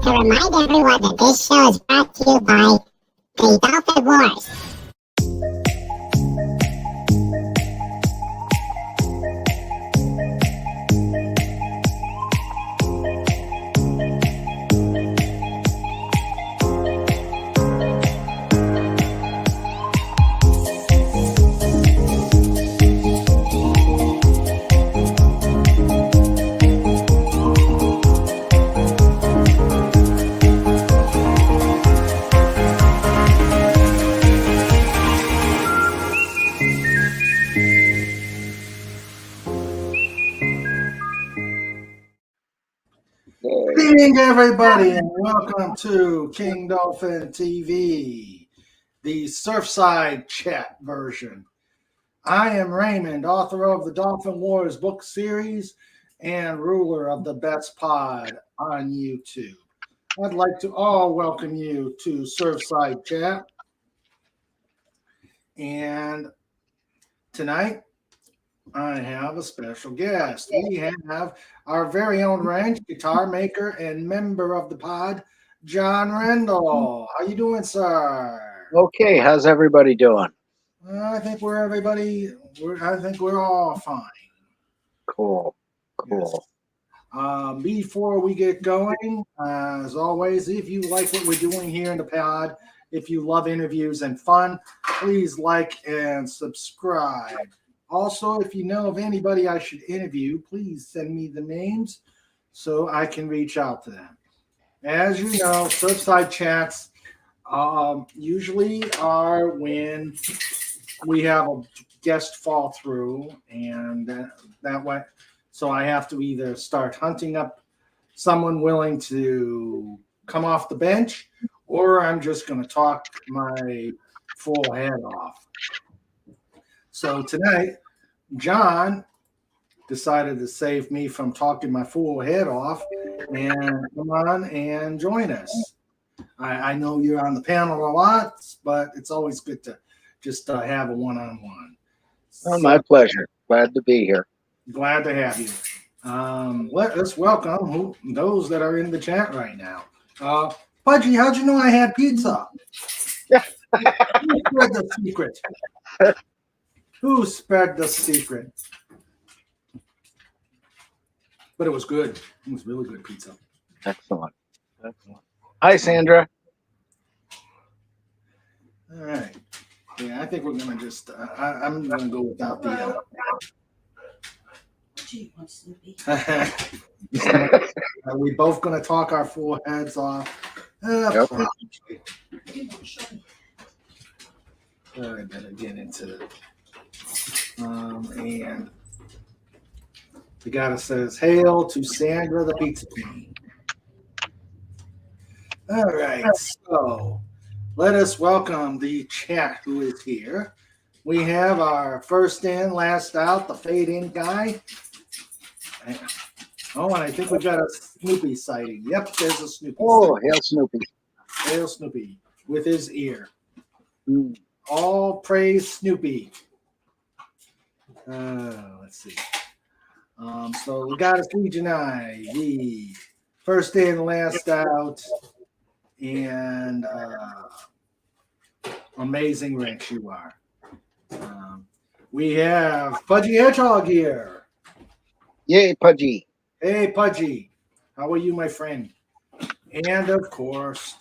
to remind everyone that this show is brought to you by the Dolphin Wars. Good evening, everybody, and welcome to King Dolphin TV, the Surfside chat version. I am Raymond, author of the Dolphin Wars book series and ruler of the best pod on YouTube. I'd like to all welcome you to Surfside chat. And tonight, I have a special guest. We have our very own ranch guitar maker and member of the pod, John Rendell. How you doing, sir? Okay, how's everybody doing? I think we're all fine. Cool. Yes. Before we get going, as always, if you like what we're doing here in the pod, if you love interviews and fun, please like and subscribe. Also, if you know of anybody I should interview, please send me the names so I can reach out to them. As you know, Surfside chats usually are when we have a guest fall through, and that way, so I have to either start hunting up someone willing to come off the bench, or I'm just going to talk my full head off. So tonight, John decided to save me from talking my full head off and come on and join us. I know you're on the panel a lot, but it's always good to just have a one-on-one. Oh, my pleasure. Glad to be here. Glad to have you. Let us welcome those that are in the chat right now. Pudgy, how'd you know I had pizza? Who spread the secret? Who spread the secret? But it was good. It was really good pizza. Excellent. Hi, Sandra. All right. Yeah, I think we're going to just, I'm going to go without the. Are we both going to talk our full heads off? Yep. I better get into it. And the guy that says, "Hail to Sandra the Pizza Queen." All right, so let us welcome the chat who is here. We have our first in, last out, the fade in guy. Oh, and I think we got a Snoopy sighting. Yep, there's a Snoopy. Oh, hail Snoopy. Hail Snoopy with his ear. Mm. All praise Snoopy. Let's see. So we got a Legion Eye, the first in, last out, and amazing wrench you are. We have Pudgy Hedgehog here. Yay, Pudgy. Hey, Pudgy. How are you, my friend? And of course,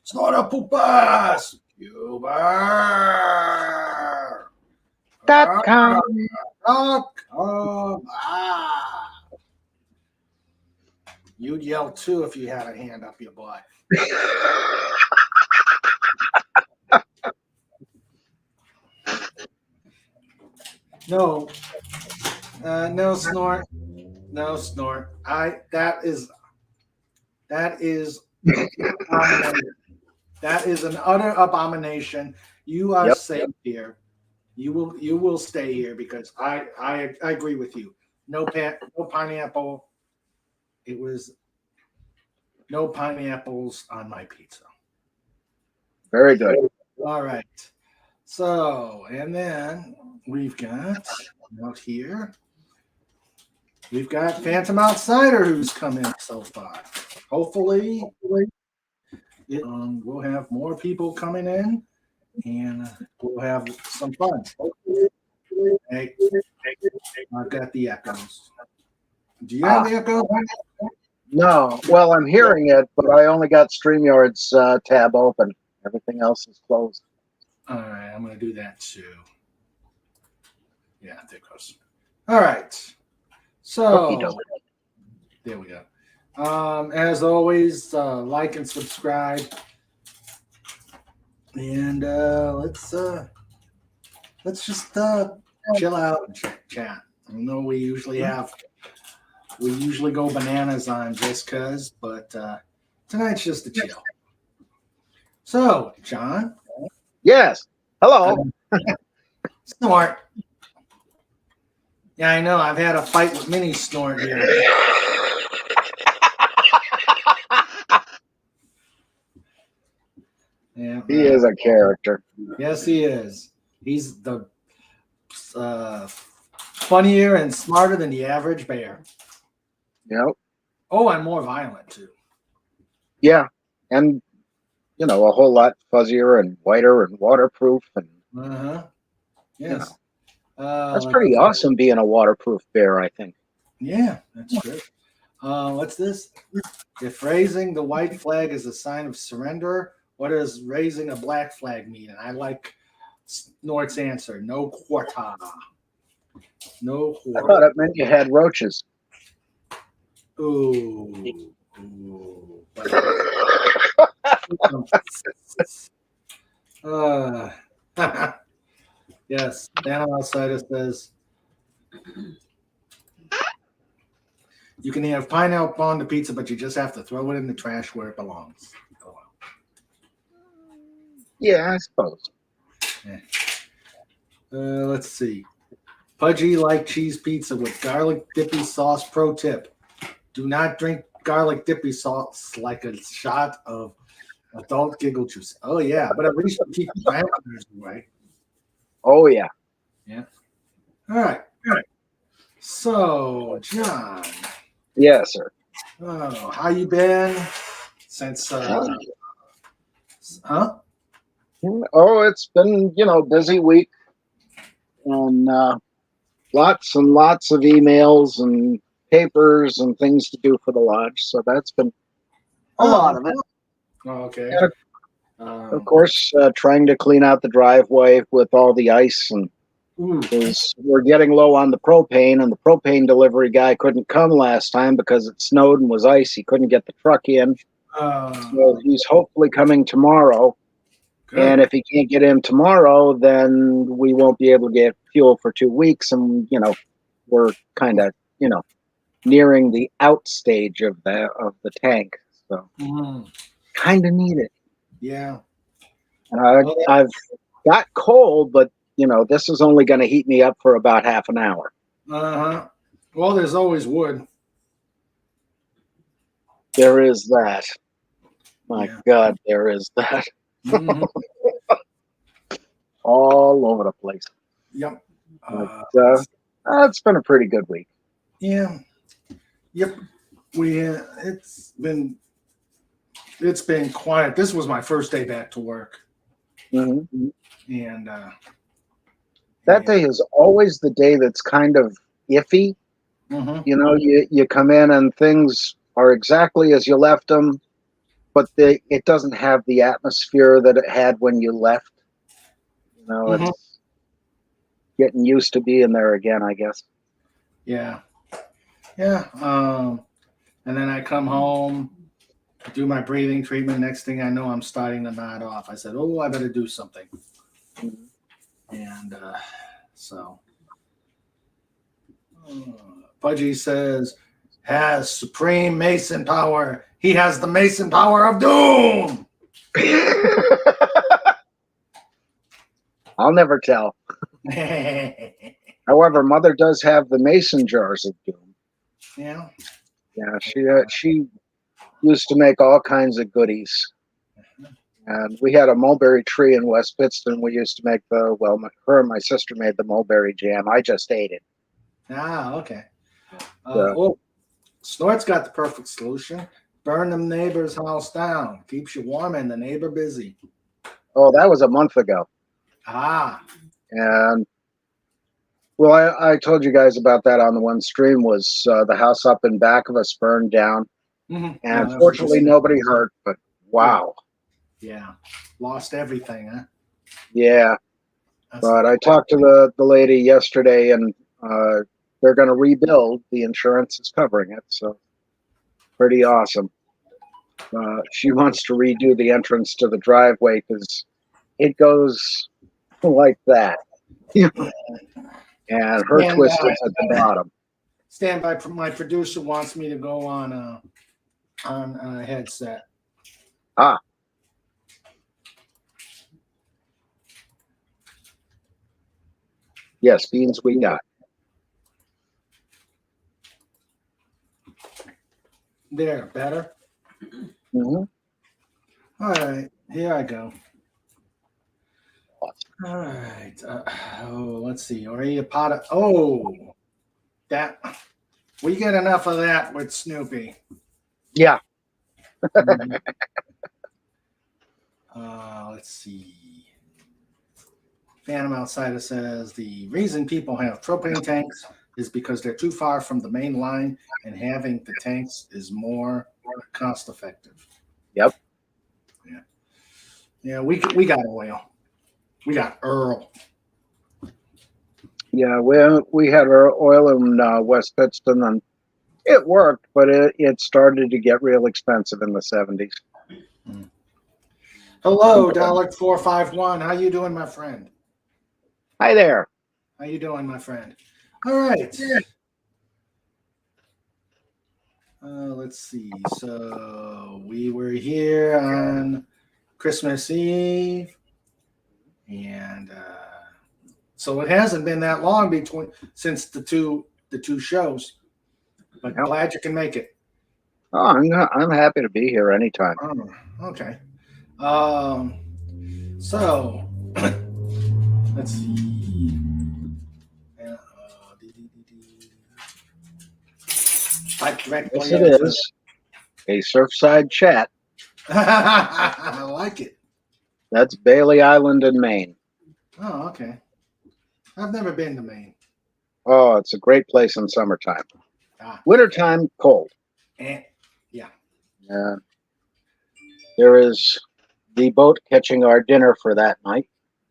Snorter Poopas! .com. You'd yell too if you had a hand up your butt. No, no snort, no snort. That is an utter abomination. You are safe here. You will stay here because I agree with you. No pineapple. It was no pineapples on my pizza. Very good. All right. So, and then we've got out here. We've got Phantom Outsider who's come in so far. Hopefully, we'll have more people coming in, and we'll have some fun. Hey, I've got the echoes. Do you have the echoes? No. Well, I'm hearing it, but I only got StreamYard's tab open. Everything else is closed. All right, I'm going to do that too. Yeah, there it goes. All right. So, there we go. As always, like and subscribe. And let's just chill out and chat. I know we usually go bananas on just cause, but tonight's just a chill. So, John. Yes. Hello. Snort. Yeah, I know. I've had a fight with Mini Snort here. Yeah, He is a character. Yes, he is. He's the funnier and smarter than the average bear. Yep. Oh, and more violent too. Yeah. And, a whole lot fuzzier and whiter and waterproof. And Yes. that's pretty awesome being a waterproof bear, I think. Yeah, that's great. What's this? If raising the white flag is a sign of surrender, what does raising a black flag mean? And I like Snort's answer. No quarter. No quarter. I thought it meant you had roaches. Ooh. Yes. Down outside it says you can have pineapple on the pizza, but you just have to throw it in the trash where it belongs. Oh, well. Yeah, I suppose. Yeah. Let's see. Pudgy like cheese pizza with garlic dippy sauce. Pro tip: do not drink garlic dippy sauce like a shot of adult giggle juice. Oh yeah, but at least you keep the vampires away. Oh yeah. Yeah. All right. So, John. Yes, sir. Oh, how you been since? Huh? Oh, it's been busy week, and lots and lots of emails and papers and things to do for the lodge. So that's been a lot of it. Okay. And of course, trying to clean out the driveway with all the ice, and because we're getting low on the propane, and the propane delivery guy couldn't come last time because it snowed and was ice. He couldn't get the truck in. So he's hopefully coming tomorrow. Good. And if he can't get in tomorrow, then we won't be able to get fuel for 2 weeks. And, we're kind of, nearing the out stage of the tank. So kind of need it. Yeah. And I've got coal, but, this is only going to heat me up for about half an hour. Uh-huh. Well, there's always wood. There is that. My God, there is that. Mm-hmm. All over the place. Yep. It's been a pretty good week. Yeah. Yep. It's been quiet. This was my first day back to work. Mm-hmm. And that day is always the day that's kind of iffy. Mm-hmm. You come in and things are exactly as you left them, but it doesn't have the atmosphere that it had when you left. It's getting used to being there again, I guess. Yeah. Yeah. And then I come home, do my breathing treatment. Next thing I know, I'm starting to nod off. I said, I better do something. Mm-hmm. And so Pudgy says, has supreme Mason power. He has the Mason power of doom. I'll never tell. However, Mother does have the Mason jars of doom. Yeah. Yeah, she used to make all kinds of goodies. And we had a mulberry tree in West Pittston. We used to make her and my sister made the mulberry jam. I just ate it. Ah, okay. Yeah. Snort's got the perfect solution. Burn them neighbor's house down. Keeps you warm and the neighbor busy. Oh, that was a month ago. Ah. And well, I told you guys about that on the one stream. Was the house up in back of us burned down, Mm-hmm. and fortunately nobody hurt. But wow. Yeah. Lost everything, huh? Yeah. But I talked to the lady yesterday, and they're going to rebuild. The insurance is covering it, so pretty awesome. She wants to redo the entrance to the driveway because it goes like that. And her twist is at the bottom. Stand by. My producer wants me to go on a headset. Ah. Yes, beans we got. There, better? Mm-hmm. All right, here I go. All right. Let's see. Or a pot of, that. We get enough of that with Snoopy. Yeah. Mm-hmm. Let's see. Phantom Outsider says the reason people have propane tanks is because they're too far from the main line, and having the tanks is more cost effective. Yep. Yeah. Yeah, we got oil. We got Earl. Yeah, we had our oil in West Pittston, and it worked, but it started to get real expensive in the 70s. Hello, $451. How you doing, my friend? Hi there. How you doing, my friend? All right. Let's see. So we were here on Christmas Eve, and so it hasn't been that long since the two shows. But glad you can make it. Oh, I'm happy to be here anytime. Oh, okay. So let's see. Yes, it is a Surfside chat. I like it. That's Bailey Island in Maine. Oh, okay. I've never been to Maine. Oh, it's a great place in summertime. Wintertime, cold. Yeah. There is the boat catching our dinner for that night.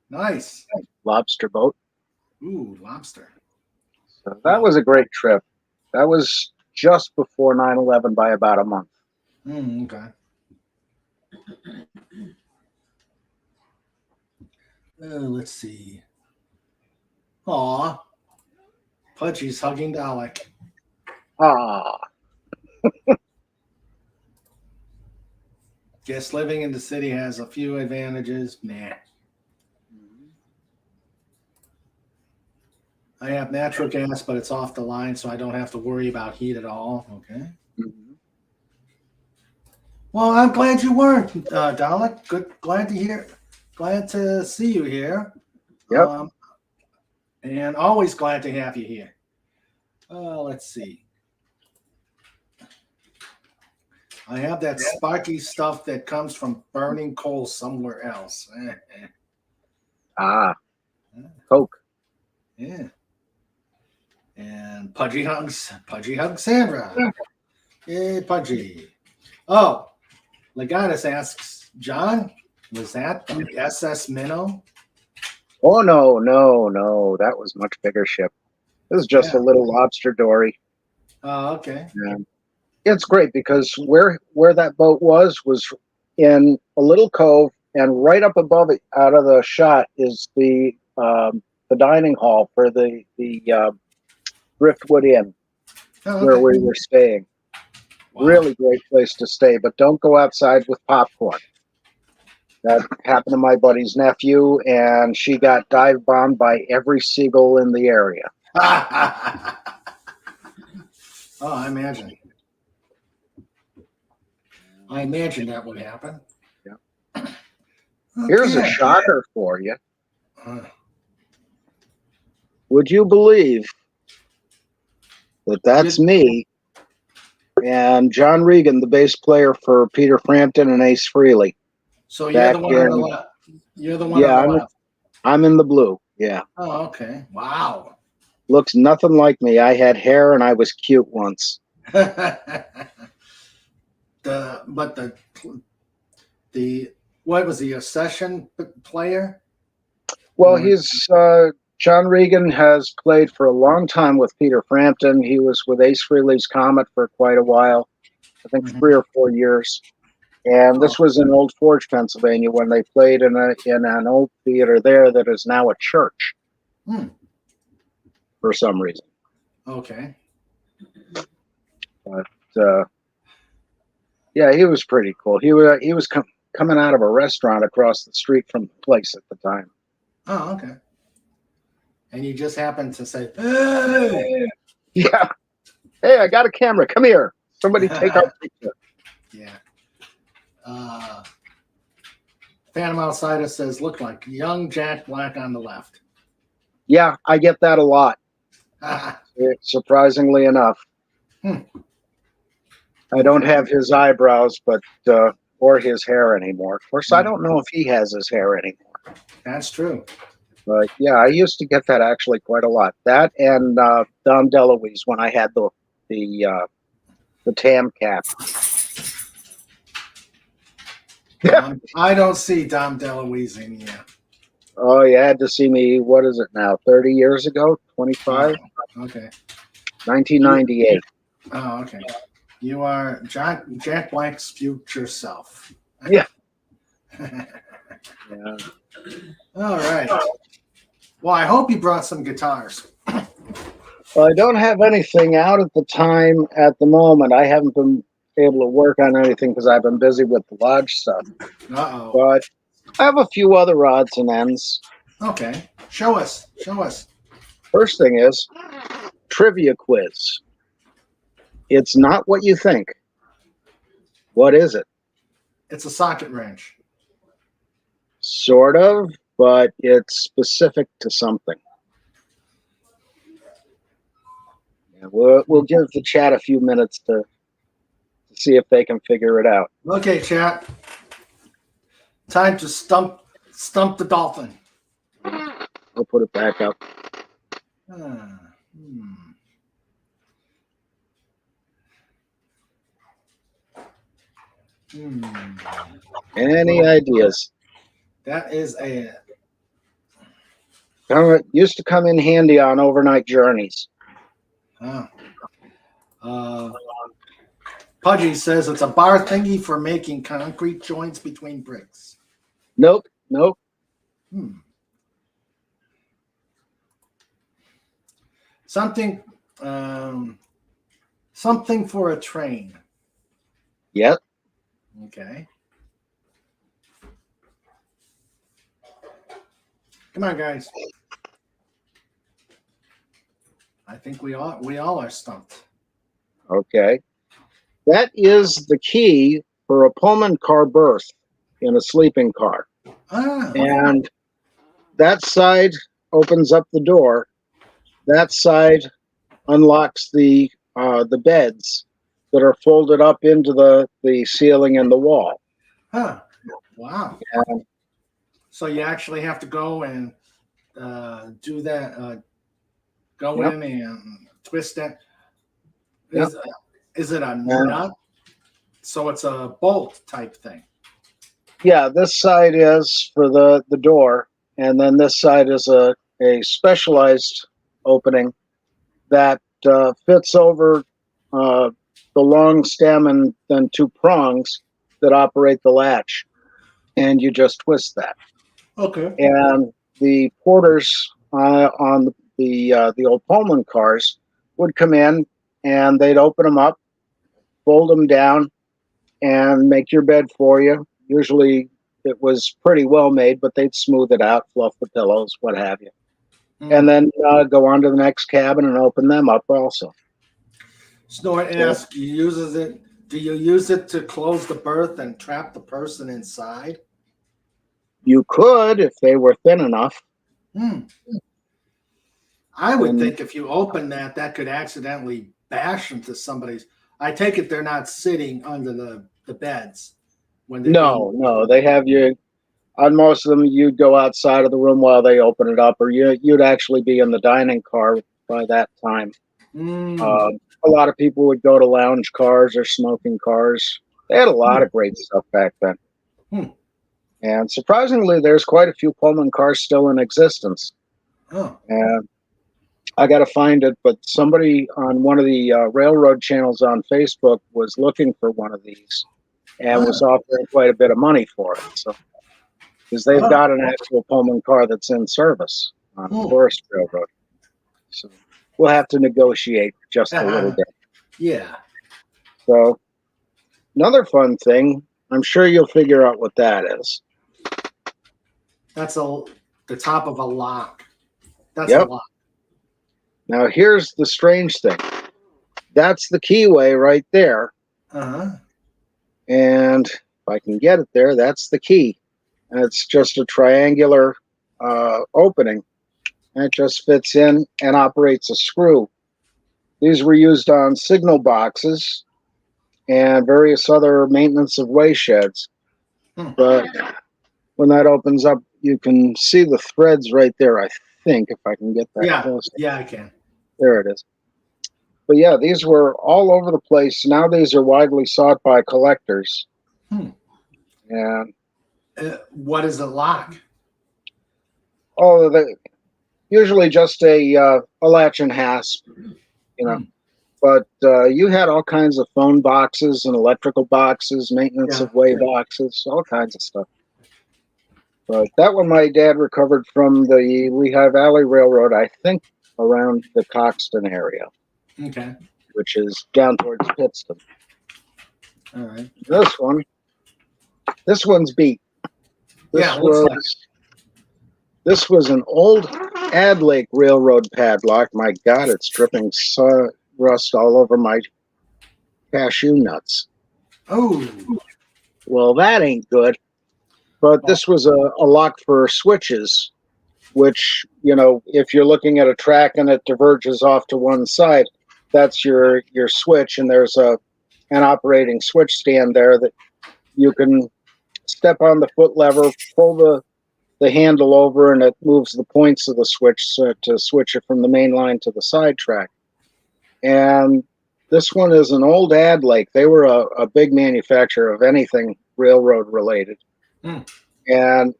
Nice. Lobster boat. Ooh, lobster. So that was a great trip. That was just before 9/11 by about a month. Okay. Let's see. Aw. Pudgy's hugging Dalek. Ah. Guess living in the city has a few advantages. Nah. I have natural gas, but it's off the line, so I don't have to worry about heat at all. Okay. Mm-hmm. Well, I'm glad you weren't, Dalek. Good. Glad to hear. Glad to see you here. Yep. And always glad to have you here. Let's see. I have that sparky stuff that comes from burning coal somewhere else. Coke. Yeah. And Pudgy hugs Sandra. Yay, Pudgy. Oh, Legatus asks, John, was that the SS Minnow? Oh, no. That was much bigger ship. This is just a little lobster dory. Oh, okay. And it's great because where that boat was in a little cove, and right up above it, out of the shot, is the dining hall for the Driftwood Inn, where we were staying. Wow. Really great place to stay, but don't go outside with popcorn. That happened to my buddy's nephew, and she got dive bombed by every seagull in the area. Oh, I imagine. I imagine that would happen. Yeah. Here's a shocker for you. Would you believe that that's me and John Regan, the bass player for Peter Frampton and Ace Frehley? So you're the one on the left. You're the one on the left. I'm in the blue. Yeah. Oh, okay. Wow. Looks nothing like me. I had hair and I was cute once. the what was he, a session player? Well, he's John Regan has played for a long time with Peter Frampton. He was with Ace Frehley's Comet for quite a while, I think 3 or 4 years. And this was in Old Forge, Pennsylvania, when they played in an old theater there that is now a church for some reason. Okay. But yeah, he was pretty cool. He was coming out of a restaurant across the street from the place at the time. Oh, okay. And you just happened to say, "Hey!" Yeah. Hey, I got a camera. Come here. Somebody take our picture. Yeah. Phantom Outsider says, look like young Jack Black on the left. Yeah, I get that a lot. Surprisingly enough. I don't have his eyebrows, but or his hair anymore. Of course, I don't know if he has his hair anymore. That's true. But yeah, I used to get that actually quite a lot. That and Dom DeLuise when I had the tam cap. I don't see Dom DeLuise in here. Oh, you had to see me, what is it now, 30 years ago? 25? Oh, okay. 1998. Oh, okay. You are Jack Black's future self. Yeah. Yeah. Yeah. All right. Well, I hope you brought some guitars. Well, I don't have anything out at the time at the moment. I haven't been able to work on anything because I've been busy with the lodge stuff. Uh-oh. But I have a few other odds and ends. Okay. Show us. First thing is trivia quiz. It's not what you think. What is it? It's a socket wrench. Sort of, but it's specific to something. Yeah, we'll give the chat a few minutes to see if they can figure it out. Okay, chat. Time to stump the dolphin. I'll put it back up. Any ideas? That is Used to come in handy on overnight journeys. Pudgy says it's a bar thingy for making concrete joints between bricks. Nope. Something for a train. Yep. Okay. Come on, guys. I think we all are stumped. Okay. That is the key for a Pullman car berth in a sleeping car. And that side opens up the door. That side unlocks the beds that are folded up into the ceiling and the wall. Huh. Wow. And so you actually have to go and do that. Go in and twist that. Is it a nut? So it's a bolt type thing. Yeah, this side is for the door, and then this side is a specialized opening that fits over the long stem and then 2 prongs that operate the latch, and you just twist that. Okay. And the porters on the old Pullman cars would come in and they'd open them up, fold them down, and make your bed for you. Usually it was pretty well made, but they'd smooth it out, fluff the pillows, what have you. And then go on to the next cabin and open them up also. Snort asks, do you use it to close the berth and trap the person inside? You could if they were thin enough. Hmm. I would think if you open that, that could accidentally bash into somebody's. I take it they're not sitting under the beds when they're being. No, they have you on most of them. You'd go outside of the room while they open it up, or you'd actually be in the dining car by that time. Mm. A lot of people would go to lounge cars or smoking cars. They had a lot of great stuff back then. Hmm. And surprisingly, there's quite a few Pullman cars still in existence. Oh. And I got to find it, but somebody on one of the railroad channels on Facebook was looking for one of these and was offering quite a bit of money for it. So, because they've got an actual Pullman car that's in service on the Forest Railroad. So we'll have to negotiate just a little bit. Yeah. So another fun thing, I'm sure you'll figure out what that is. That's the top of a lock. That's Yep. a lock. Now here's the strange thing. That's the keyway right there. Uh-huh. And if I can get it there, that's the key. And it's just a triangular opening. And it just fits in and operates a screw. These were used on signal boxes and various other maintenance of way sheds. But when that opens up, you can see the threads right there, I think, if I can get that close. Yeah, I can. There it is. But yeah, these were all over the place. Now these are widely sought by collectors. And what is a lock? oh, usually just a latch and hasp, you know. But you had all kinds of phone boxes and electrical boxes, maintenance of way boxes, all kinds of stuff. But that one my dad recovered from the Lehigh Valley Railroad, I think, around the Coxton area. Okay. Which is down towards Pittston. All right. This one's beat. This was an old Ad Lake Railroad padlock. My God, it's dripping rust all over my cashew nuts. Oh. Well, that ain't good. But this was a lock for switches, which, you know, if you're looking at a track and it diverges off to one side, that's your switch, and there's an operating switch stand there that you can step on the foot lever, pull the handle over, and it moves the points of the switch to switch it from the main line to the side track. And this one is an old Ad Lake. They were a big manufacturer of anything railroad related. And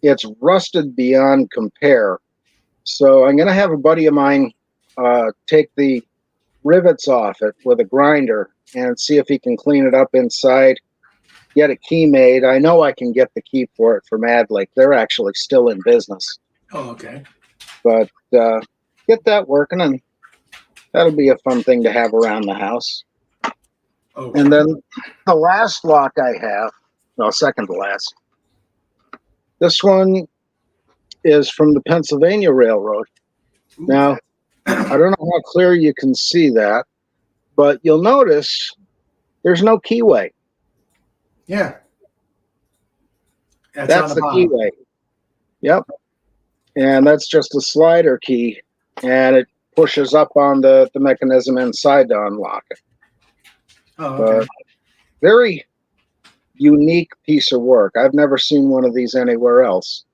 it's rusted beyond compare. So I'm going to have a buddy of mine take the rivets off it with a grinder and see if he can clean it up inside, get a key made. I know I can get the key for it from Ad Lake. They're actually still in business. Oh, okay. But get that working, and that'll be a fun thing to have around the house. Okay. And then the last lock I have, no, second to last. This one is from the Pennsylvania Railroad. Now, I don't know how clear you can see that, but you'll notice there's no keyway. Yeah. That's the keyway. Yep. And that's just a slider key, and it pushes up on the mechanism inside to unlock it. Oh, okay. Very unique piece of work. I've never seen one of these anywhere else.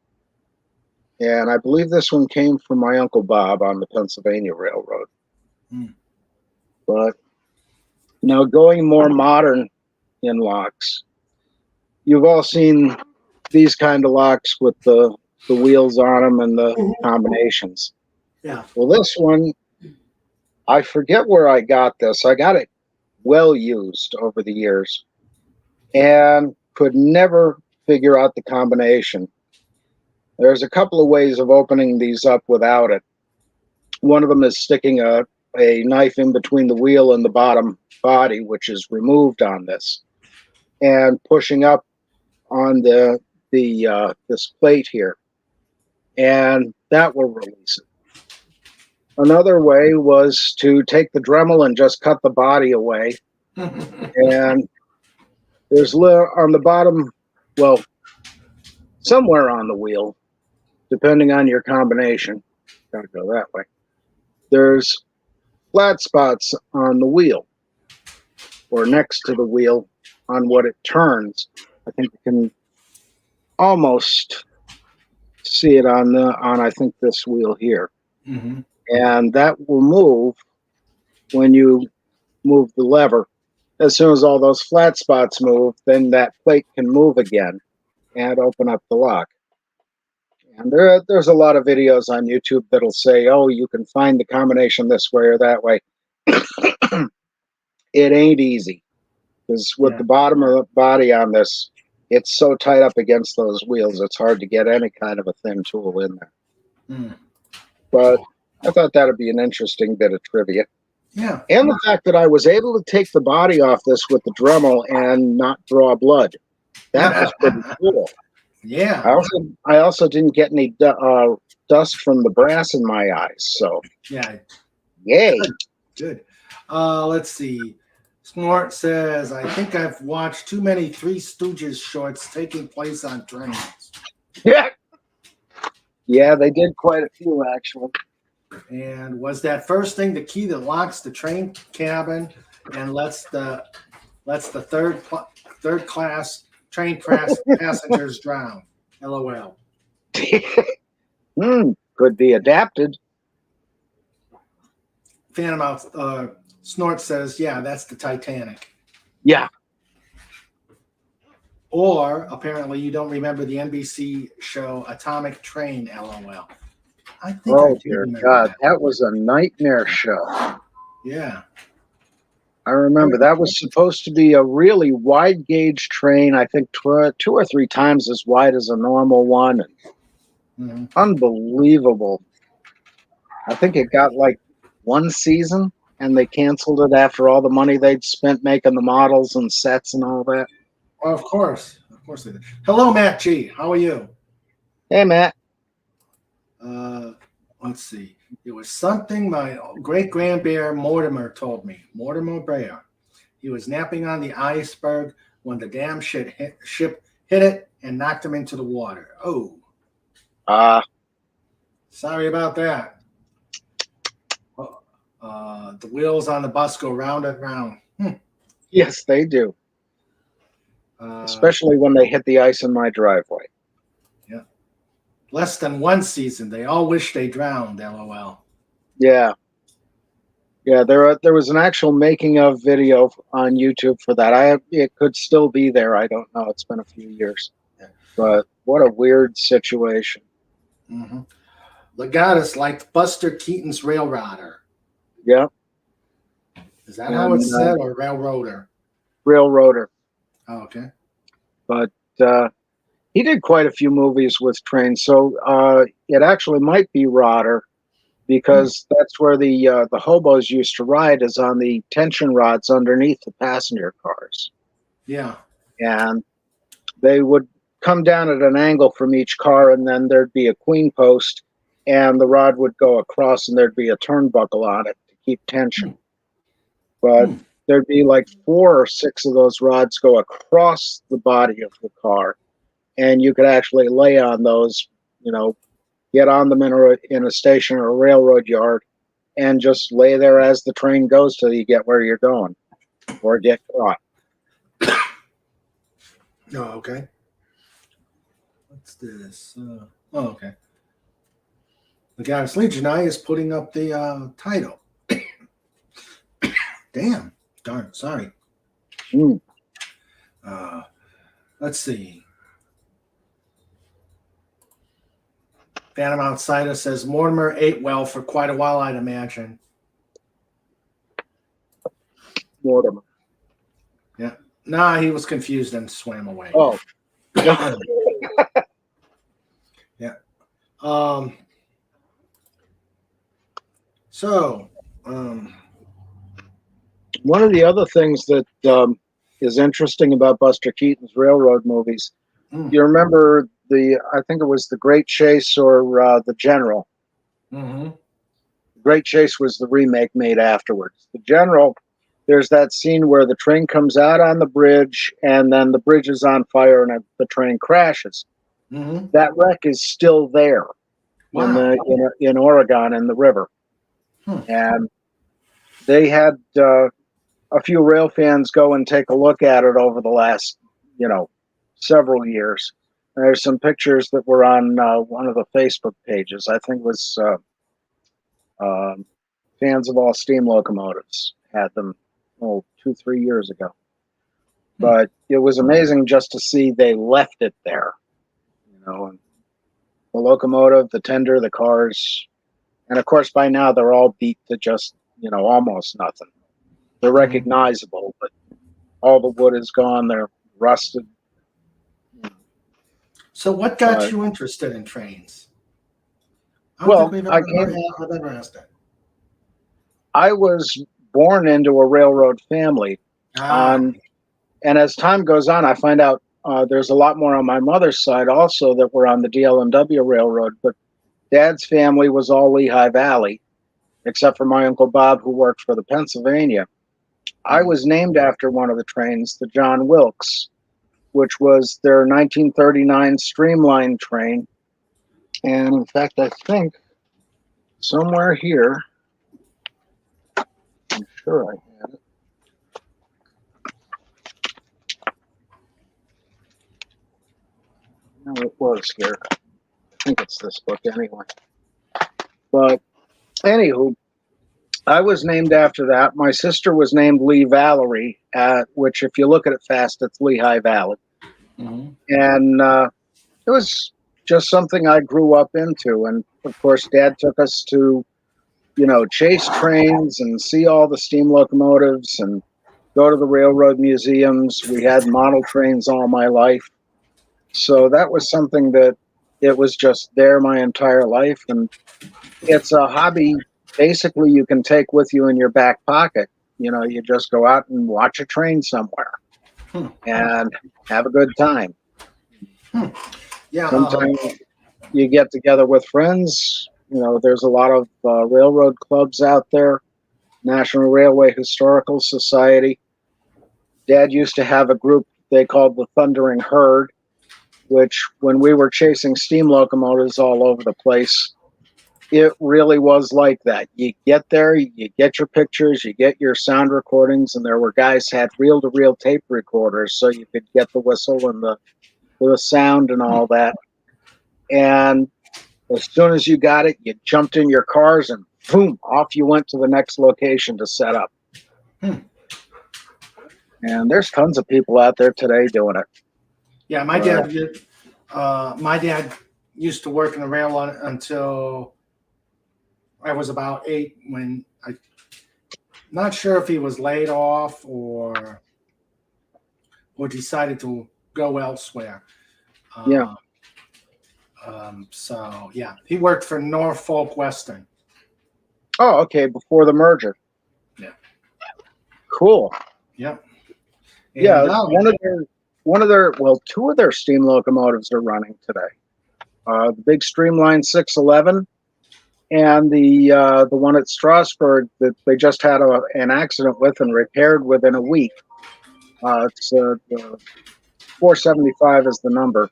And I believe this one came from my Uncle Bob on the Pennsylvania Railroad. But now going more modern in locks, you've all seen these kind of locks with the wheels on them and the combinations. Yeah. Well, this one, I forget where I got this. I got it well used over the years and could never figure out the combination. There's a couple of ways of opening these up without it. One of them is sticking a knife in between the wheel and the bottom body, which is removed on this, and pushing up on this plate here, and that will release it. Another way was to take the Dremel and just cut the body away. And there's on the bottom, well, somewhere on the wheel, depending on your combination. Gotta go that way. There's flat spots on the wheel or next to the wheel on what it turns. I think you can almost see it on I think this wheel here. Mm-hmm. And that will move when you move the lever. As soon as all those flat spots move, then that plate can move again and open up the lock. And there's a lot of videos on YouTube that'll say, oh, you can find the combination this way or that way. It ain't easy, because with the bottom of the body on this, it's so tight up against those wheels, it's hard to get any kind of a thin tool in there. Mm. But I thought that would be an interesting bit of trivia. Yeah. And the fact that I was able to take the body off this with the Dremel and not draw blood. That was pretty cool. Yeah. I also didn't get any dust from the brass in my eyes. So yeah. Yay. Good. Let's see. Snort says, I think I've watched too many Three Stooges shorts taking place on trains. Yeah. Yeah, they did quite a few, actually. And was that first thing the key that locks the train cabin and lets the third class train passengers drown? LOL. Could be adapted. Phantom out. Snort says, yeah, that's the Titanic. Yeah. Or apparently you don't remember the NBC show Atomic Train, LOL. I think I do remember God, that was a nightmare show. Yeah. I remember that was supposed to be a really wide gauge train, I think 2 or 3 times as wide as a normal one. Mm-hmm. Unbelievable. I think it got like 1 season, and they canceled it after all the money they'd spent making the models and sets and all that. Well, of course they did. Hello, Matt G. How are you? Hey, Matt. Let's see. It was something my great-grandbear Mortimer told me. Mortimer Bear. He was napping on the iceberg when the damn ship hit it and knocked him into the water. Oh. Sorry about that. The wheels on the bus go round and round. Yes, they do. Especially when they hit the ice in my driveway. Yeah. Less than 1 season. They all wish they drowned, LOL. Yeah. Yeah, there was an actual making of video on YouTube for that. It could still be there. I don't know. It's been a few years. Yeah. But what a weird situation. Mm-hmm. Legatus liked Buster Keaton's Railroader. Yeah. Is that how it's said, or Railroader? Railroader. Oh, okay. But he did quite a few movies with trains, so it actually might be Rodder, because that's where the hobos used to ride, is on the tension rods underneath the passenger cars. Yeah. And they would come down at an angle from each car, and then there'd be a queen post, and the rod would go across, and there'd be a turnbuckle on it to keep tension. But there'd be like 4 or 6 of those rods go across the body of the car, and you could actually lay on those, get on them in a station or a railroad yard, and just lay there as the train goes till you get where you're going, or get caught. Oh, okay. What's this? Okay. The Goddess Legionnaire is putting up the title. Damn. Darn. Sorry. Let's see. Phantom Outsider says Mortimer ate well for quite a while, I'd imagine. Mortimer. Yeah. Nah, he was confused and swam away. Oh. Yeah. So, one of the other things that is interesting about Buster Keaton's railroad movies, you remember I think it was The Great Chase or The General. Mm-hmm. The Great Chase was the remake made afterwards. The General, there's that scene where the train comes out on the bridge, and then the bridge is on fire and the train crashes. Mm-hmm. That wreck is still there Wow. in Oregon in the river. Hmm. And they had a few rail fans go and take a look at it over the last, several years. There's some pictures that were on one of the Facebook pages. I think it was um Fans of All Steam Locomotives had them 2-3 years ago. Hmm. But it was amazing just to see they left it there. And the locomotive, the tender, the cars, and of course by now they're all beat to just almost nothing. They're Mm-hmm. recognizable, but all the wood is gone. They're rusted. So, what got But you interested in trains? I don't think well, we've ever asked that. I was born into a railroad family. Ah, On And as time goes on, I find out there's a lot more on my mother's side also that were on the DL&W Railroad. But Dad's family was all Lehigh Valley, except for my Uncle Bob, who worked for the Pennsylvania. I mm. was named after one of the trains, the John Wilkes, which was their 1939 Streamline train. And in fact, I think somewhere here, I'm sure I had it. No, it was here. I think it's this book anyway. But anywho, I was named after that. My sister was named Lee Valerie, which, if you look at it fast, it's Lehigh Valley. Mm-hmm. And it was just something I grew up into. And of course, Dad took us to, chase trains and see all the steam locomotives and go to the railroad museums. We had model trains all my life. So that was something that it was just there my entire life. And it's a hobby basically you can take with you in your back pocket. You just go out and watch a train somewhere Hmm. and have a good time. Hmm. Yeah. Sometimes you get together with friends. There's a lot of railroad clubs out there. National Railway Historical Society. Dad used to have a group they called the Thundering Herd, which when we were chasing steam locomotives all over the place, it really was like that. You get there, you get your pictures, you get your sound recordings, and there were guys had reel-to-reel tape recorders, so you could get the whistle and the sound and all that. And as soon as you got it, you jumped in your cars and boom, off you went to the next location to set up. Hmm. And there's tons of people out there today doing it. Yeah, my dad did. My dad used to work in the rail until I was about 8. When I, not sure if he was laid off or decided to go elsewhere. Yeah. So yeah, he worked for Norfolk Western. Oh, okay. Before the merger. Yeah. Cool. Yep. And, Yeah. Two of their steam locomotives are running today. The big Streamline 611 and the one at Strasburg that they just had an accident with and repaired within a week. It's the 475 is the number.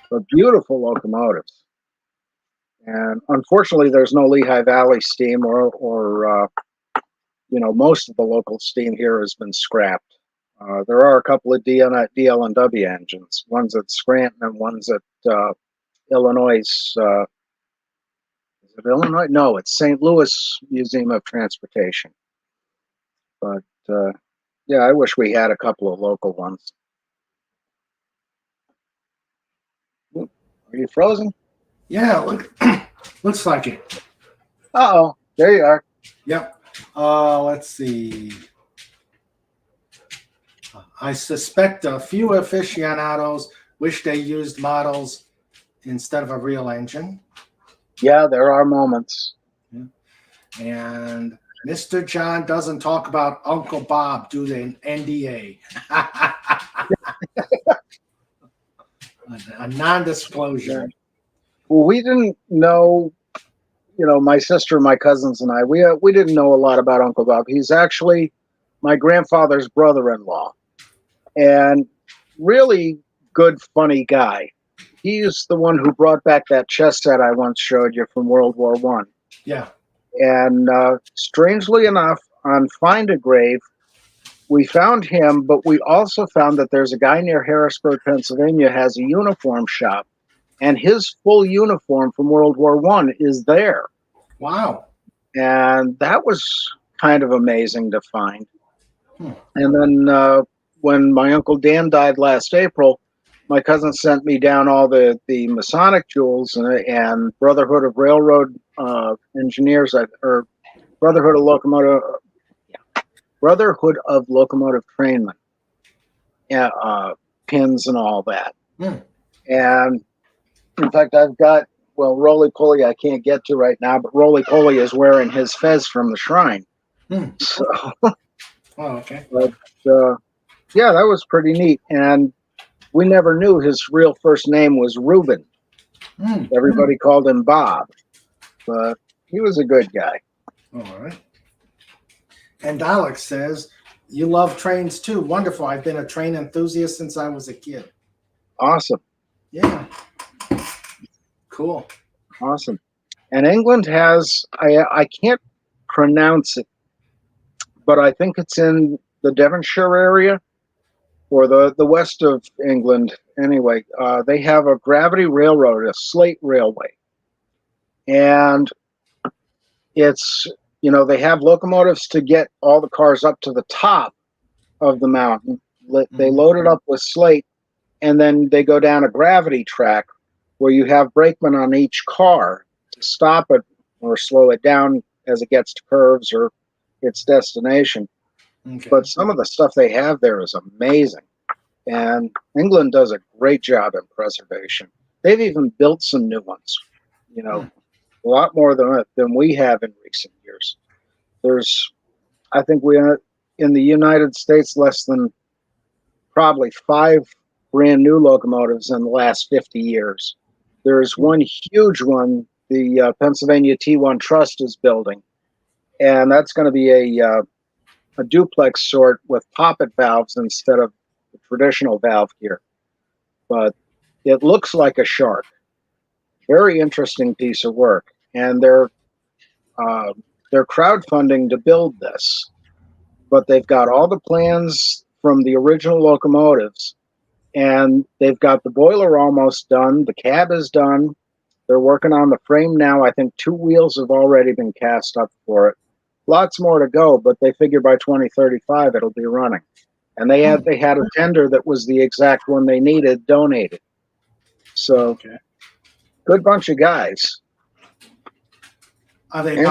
But beautiful locomotives. And unfortunately, there's no Lehigh Valley steam, or most of the local steam here has been scrapped. There are a couple of DL&W engines. One's at Scranton and one's at Illinois. Is it Illinois? No, it's St. Louis Museum of Transportation. But yeah, I wish we had a couple of local ones. Are you frozen? Yeah, looks like it. Uh-oh, there you are. Yep. Let's see. I suspect a few aficionados wish they used models instead of a real engine. Yeah, there are moments. Yeah. And Mr. John doesn't talk about Uncle Bob due to an NDA. A non-disclosure. Well, we didn't know, my sister, my cousins, and I, we didn't know a lot about Uncle Bob. He's actually my grandfather's brother-in-law, and really good, funny guy. He's the one who brought back that chess set I once showed you from World War One. Yeah. And strangely enough, on Find a Grave, we found him, but we also found that there's a guy near Harrisburg, Pennsylvania, has a uniform shop, and his full uniform from World War One is there. Wow. And that was kind of amazing to find. Hmm. And then when my Uncle Dan died last April, my cousin sent me down all the Masonic jewels and Brotherhood of Railroad Engineers, or Brotherhood of Locomotive Trainmen, pins and all that. And in fact, I've got, well, Roly Poly I can't get to right now, but Roly Poly is wearing his fez from the shrine. So, oh, okay. But yeah, that was pretty neat. And we never knew his real first name was Reuben. Everybody called him Bob, but he was a good guy. All right. And Alex says, you love trains too. Wonderful. I've been a train enthusiast since I was a kid. Awesome. Yeah. Cool. Awesome. And England has, I can't pronounce it, but I think it's in the Devonshire area or the west of England. Anyway, they have a gravity railroad, a slate railway. And it's, they have locomotives to get all the cars up to the top of the mountain. They load it up with slate, and then they go down a gravity track where you have brakemen on each car to stop it or slow it down as it gets to curves or its destination. Okay. But some of the stuff they have there is amazing. And England does a great job in preservation. They've even built some new ones, a lot more than we have in recent years. There's, I think in the United States, less than probably 5 brand new locomotives in the last 50 years. There's one huge one the Pennsylvania T1 Trust is building, and that's going to be a duplex sort with poppet valves instead of the traditional valve gear. But it looks like a shark. Very interesting piece of work, and they're crowdfunding to build this, but they've got all the plans from the original locomotives, and they've got the boiler almost done. The cab is done. They're working on the frame now. I think 2 wheels have already been cast up for it. Lots more to go, but they figure by 2035 it'll be running. And they had a tender that was the exact one they needed donated. So, good bunch of guys. Are they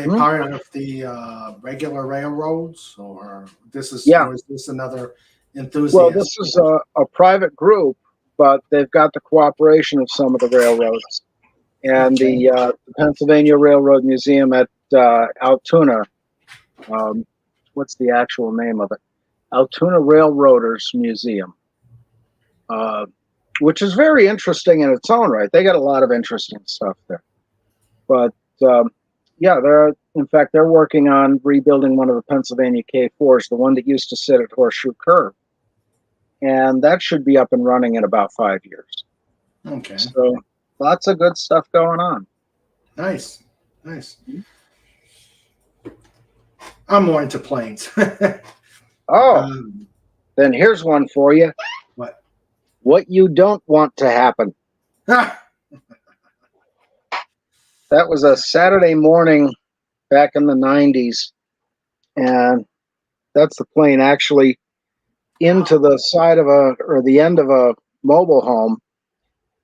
part of the regular railroads, or this is or is this another enthusiast? Well, this is a private group, but they've got the cooperation of some of the railroads. And the Pennsylvania Railroad Museum at Altoona, what's the actual name of it? Altoona Railroaders Museum, which is very interesting in its own right. They got a lot of interesting stuff there. But they're working on rebuilding one of the Pennsylvania K4s, the one that used to sit at Horseshoe Curve. And that should be up and running in about 5 years. Okay. So lots of good stuff going on. Nice. I'm more into planes. Then here's one for you. What you don't want to happen. That was a Saturday morning back in the 90s. And that's the plane actually into the side of the end of a mobile home.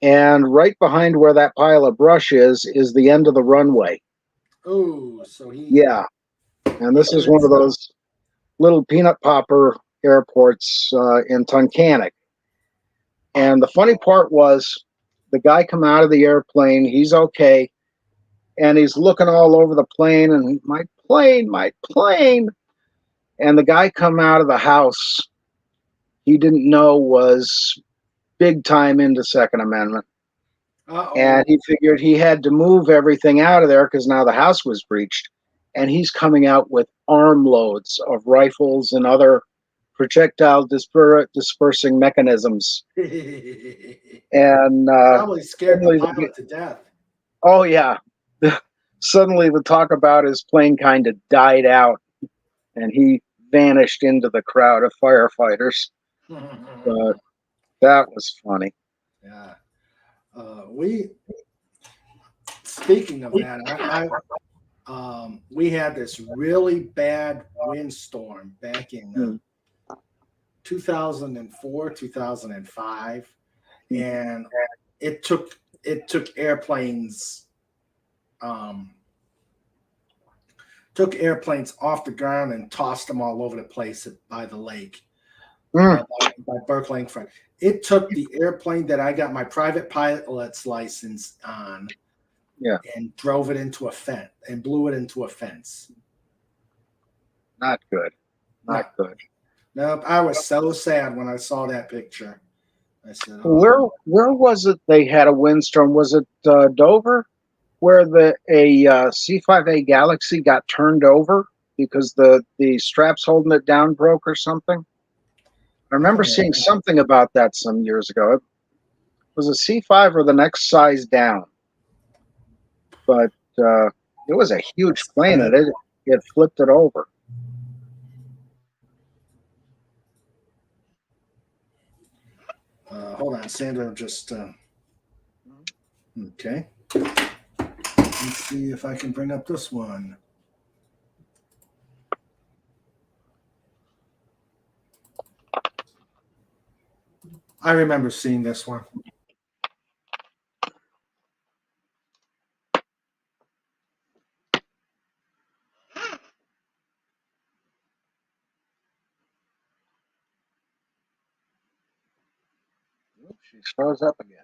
And right behind where that pile of brush is the end of the runway. Oh, yeah. And this is one of those little peanut popper airports in Tunkhannock. And the funny part was the guy come out of the airplane, he's okay, and he's looking all over the plane, and my plane. And the guy come out of the house he didn't know was big time into Second Amendment. And he figured he had to move everything out of there because now the house was breached. And he's coming out with armloads of rifles and other projectile dispersing mechanisms. And Probably scared the suddenly pilot to death. oh yeah, suddenly the talk about his plane kind of died out, and he vanished into the crowd of firefighters. But that was funny. Yeah. We speaking of that, we had this really bad windstorm back in 2004, 2005, and it took airplanes off the ground and tossed them all over the place by the lake, by Berkeley and Front. It took the airplane that I got my private pilot's license on, and drove it into a fence and blew it into a fence. Not good. Not good. Nope. I was so sad when I saw that picture. I said, "Oh." Where was it? They had a windstorm. Was it Dover, where a C-5A Galaxy got turned over because the straps holding it down broke or something? I remember seeing something about that some years ago. It was a C5 or the next size down, but it was a huge plane, and it flipped it over. hold on, Sandra. Just okay. Let's see if I can bring up this one. I remember seeing this one. She froze up again.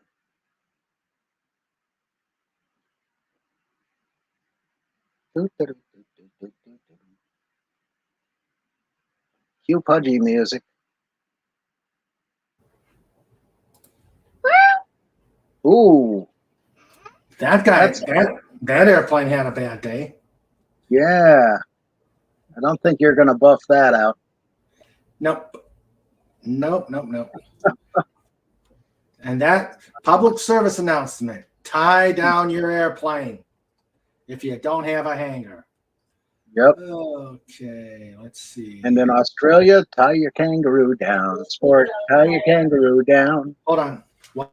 Cue Pudgy music. Ooh. That guy, that airplane had a bad day. Yeah. I don't think you're going to buff that out. Nope. And that public service announcement, tie down your airplane if you don't have a hangar. Yep. Okay, let's see. And in Australia, tie your kangaroo down. Sport, tie your kangaroo down. Hold on. What?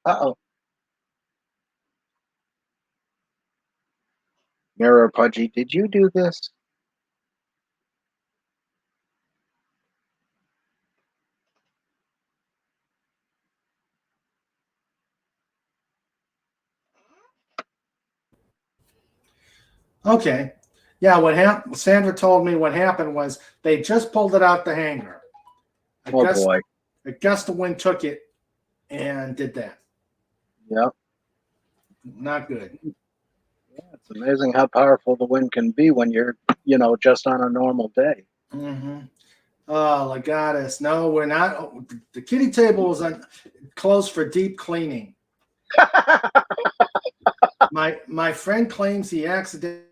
Uh-oh. Mirror Pudgy, did you do this? Okay. Yeah, what happened? Sandra told me what happened was they just pulled it out the hangar. Boy. A gust of wind took it and did that. Yep. Not good. Yeah, it's amazing how powerful the wind can be when you're, just on a normal day. Mm-hmm. Oh, Legatus. No, we're not. The kitty table is closed for deep cleaning. My friend claims he accidentally.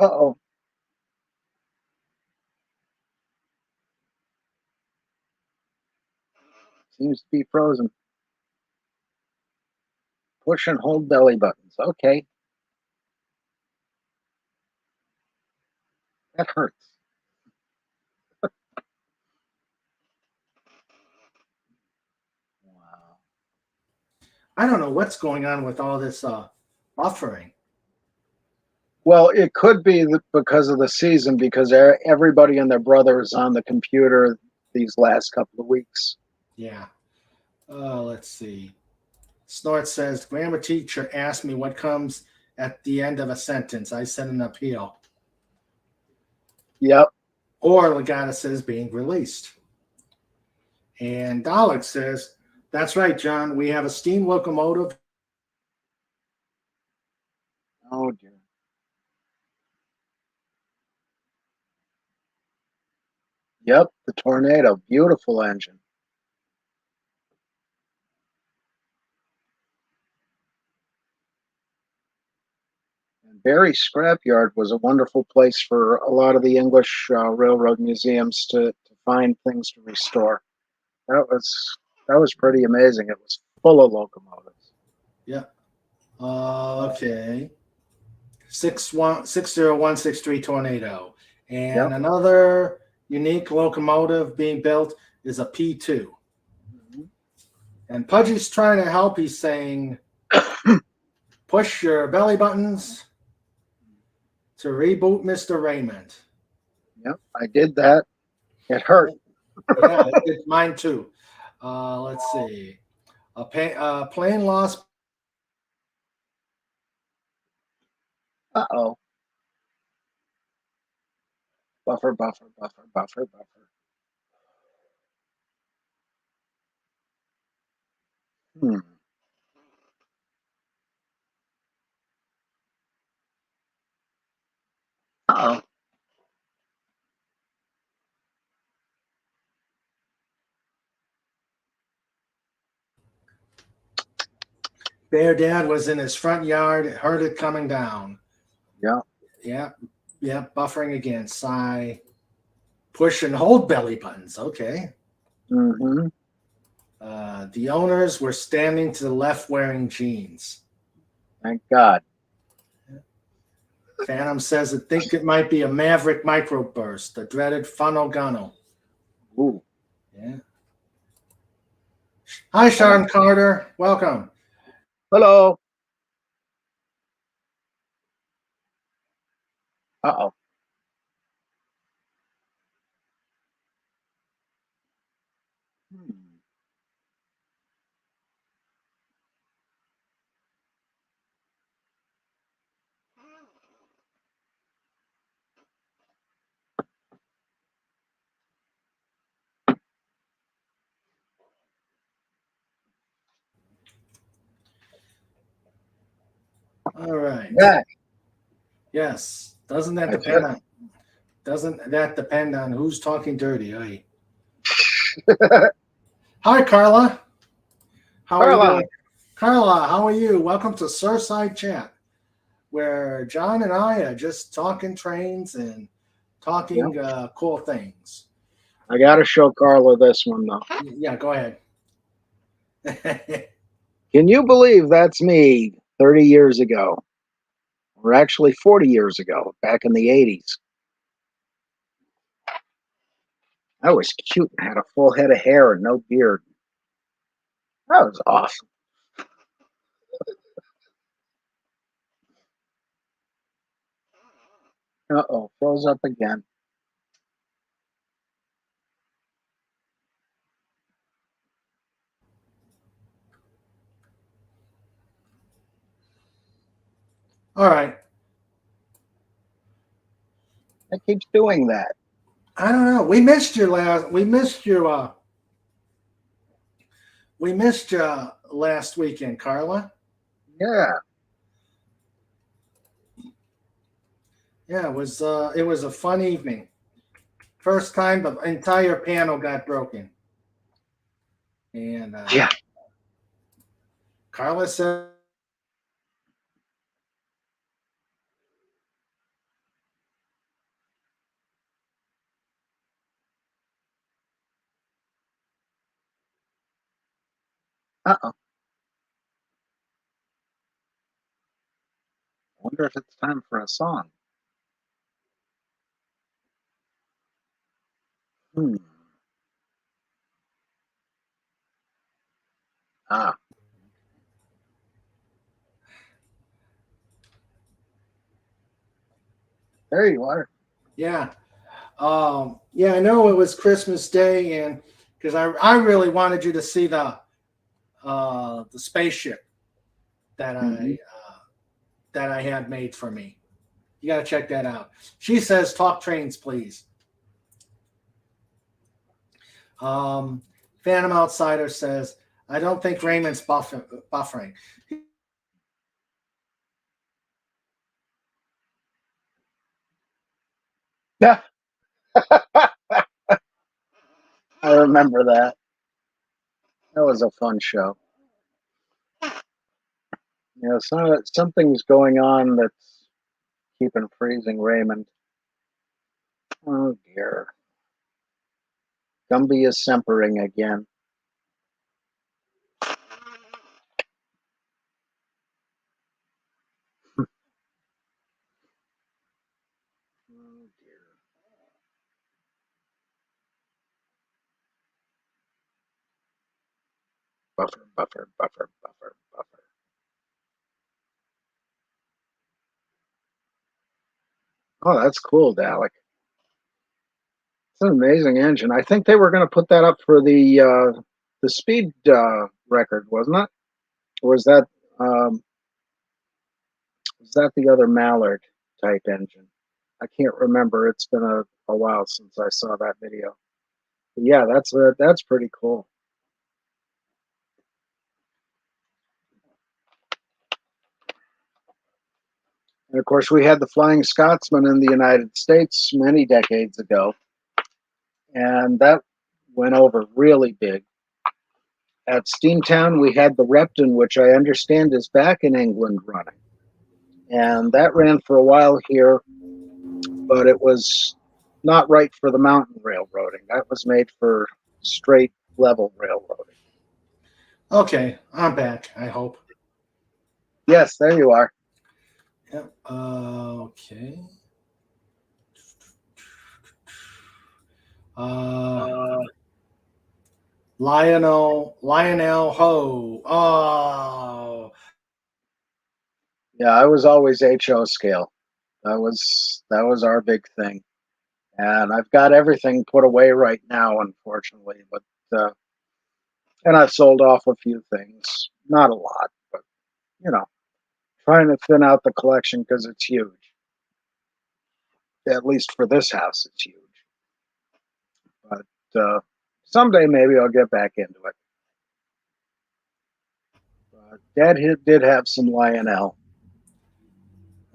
Uh-oh. Seems to be frozen. Push and hold belly buttons. Okay. That hurts. Wow. I don't know what's going on with all this buffering. Well, it could be because of the season, because everybody and their brother is on the computer these last couple of weeks. Yeah. Let's see. Snort says, grammar teacher asked me what comes at the end of a sentence. I said an appeal. Yep. Or Legata says being released. And Dalek says, that's right, John. We have a steam locomotive. Oh, dear. Yep, the Tornado. Beautiful engine. Barry Scrapyard was a wonderful place for a lot of the English railroad museums to find things to restore. That was pretty amazing. It was full of locomotives. Yeah. Okay. 60163 tornado. And Yep. another unique locomotive being built is a P2. Mhm. And Pudgy's trying to help. He's saying, push your belly buttons to reboot Mr. Raymond. Yep, I did that. It hurt. Yeah, it's mine too. Let's see. A plane lost. Uh-oh. Buffer, buffer, buffer, buffer, buffer. Hmm. Uh-oh. Their dad was in his front yard, heard it coming down. Yeah. Yeah, yeah, buffering again. Sigh. Push and hold belly buttons. Okay. Mm-hmm. The owners were standing to the left wearing jeans. Thank God. Phantom says, I think it might be a Maverick microburst, the dreaded funnel gunnel. Ooh. Yeah. Hi, Sean Carter. Welcome. Hello. Uh-oh. Hmm. All right. Back. Yes. Doesn't that I depend feel- on who's talking dirty? Aye. Hi, Carla. How are you Carla. doing? Carla, how are you? Welcome to Surfside Chat, where John and I are just talking trains and talking cool things. I got to show Carla this one, though. Yeah, go ahead. Can you believe that's me 30 years ago? Or actually 40 years ago, back in the 80s. I was cute and had a full head of hair and no beard. That was awesome. Uh-oh, froze up again. All right. It keeps doing that. I don't know. We missed you last weekend, Carla. Yeah. Yeah, it was a fun evening. First time the entire panel got broken. And Yeah. Carla said, Uh-oh. I wonder if it's time for a song. Hmm. Ah. There you are. yeah. Yeah, I know it was Christmas Day, and because I really wanted you to see the spaceship that Mm-hmm. I had made for me. You got to check that out. She says, "Talk trains, please." Phantom Outsider says, "I don't think Raymond's buffering." Yeah. I remember that. That was a fun show. You know, something's going on that's keeping freezing, Raymond. Oh dear. Gumby is simpering again. Oh dear. Buffer, buffer, buffer, buffer, buffer. Oh, that's cool, Dalek. It's an amazing engine. I think they were going to put that up for the speed record, wasn't it? Or was that the other Mallard type engine? I can't remember. It's been a while since I saw that video. But yeah, that's pretty cool. And of course, we had the Flying Scotsman in the United States many decades ago, and that went over really big. At Steamtown, we had the Repton, which I understand is back in England running. And that ran for a while here, but it was not right for the mountain railroading. That was made for straight level railroading. Okay, I'm back, I hope. Yes, there you are. Yep. Okay. Lionel Ho. Oh. Yeah, I was always HO scale. That was our big thing. And I've got everything put away right now, unfortunately. But and I've sold off a few things, not a lot, but you know, trying to thin out the collection because it's huge. At least for this house, it's huge. But someday maybe I'll get back into it. Dad did have some Lionel.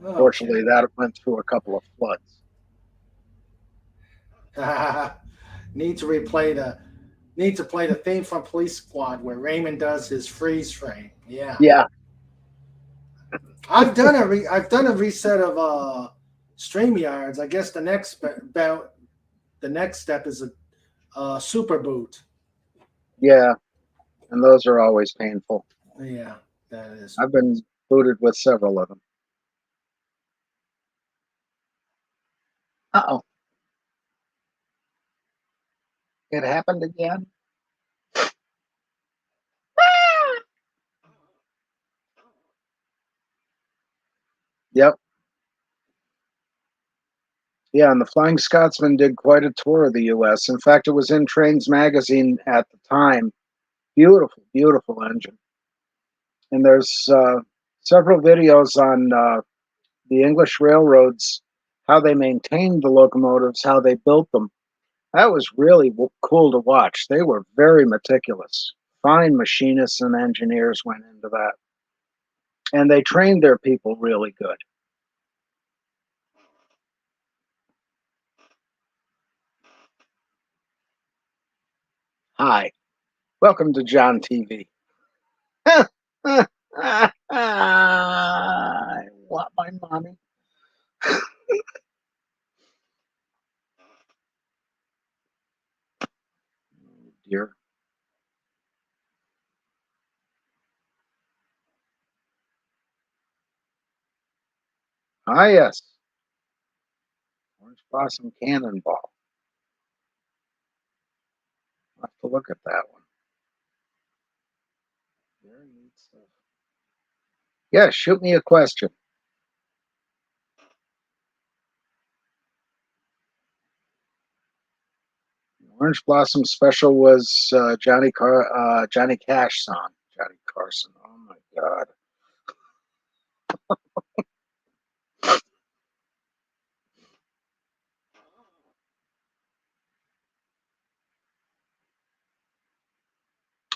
Unfortunately, that went through a couple of floods. Need to play the theme from Police Squad where Raymond does his freeze frame. Yeah. Yeah. I've done a reset of StreamYards. I guess the next step is a super boot. Yeah, and those are always painful. Yeah, that is. I've been booted with several of them. Uh-oh. It happened again. Yep. Yeah, and the Flying Scotsman did quite a tour of the U.S. In fact, it was in Trains magazine at the time. Beautiful, beautiful engine. And there's several videos on the English railroads, how they maintained the locomotives, how they built them. That was really cool to watch. They were very meticulous. Fine machinists and engineers went into that. And they trained their people really good. Hi, welcome to John TV. I want my mommy. Oh dear. Ah, yes. Orange Blossom Cannonball. I'll have to look at that one. Very neat stuff. Yeah, shoot me a question. Orange Blossom Special was Johnny Cash song. Johnny Carson. Oh my God.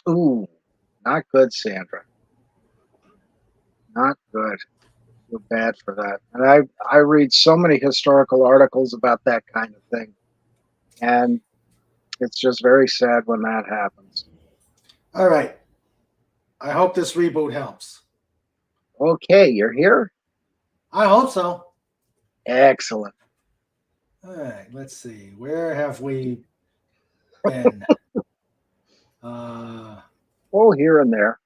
Ooh, not good, Sandra. Not good. Feel bad for that. And I read so many historical articles about that kind of thing, and it's just very sad when that happens. All right. I hope this reboot helps. Okay, you're here. I hope so. Excellent. All right, let's see. Where have we been? Oh, here and there.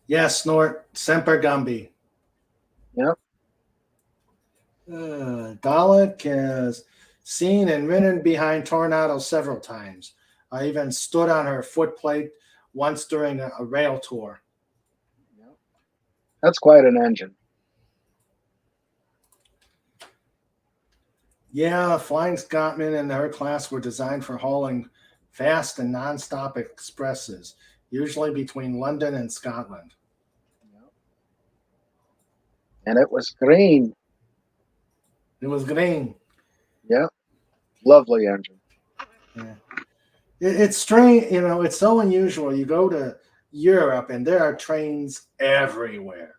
Yes, Snort. Semper Gumby. Yep. Dalek has seen and ridden behind Tornado several times. I even stood on her footplate once during a rail tour. Yep. That's quite an engine. Yeah, Flying Scotsman and her class were designed for hauling fast and non-stop expresses, usually between London and Scotland. Yep. And it was green. It was green. Yep. Lovely engine. Yeah. It's strange, it's so unusual. You go to Europe and there are trains everywhere.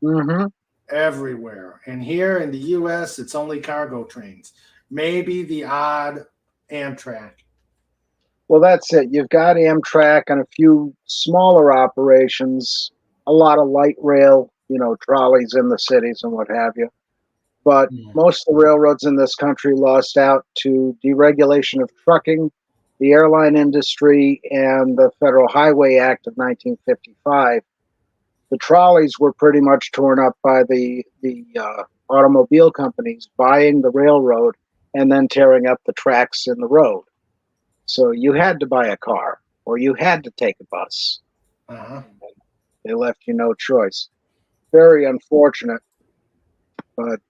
Mm-hmm. Everywhere. And here in the U.S., it's only cargo trains. Maybe the odd Amtrak. Well, that's it. You've got Amtrak and a few smaller operations, a lot of light rail, trolleys in the cities and what have you. But most of the railroads in this country lost out to deregulation of trucking, the airline industry, and the Federal Highway Act of 1955. The trolleys were pretty much torn up by the automobile companies buying the railroad and then tearing up the tracks in the road. So you had to buy a car or you had to take a bus. Uh-huh. They left you no choice. Very unfortunate, but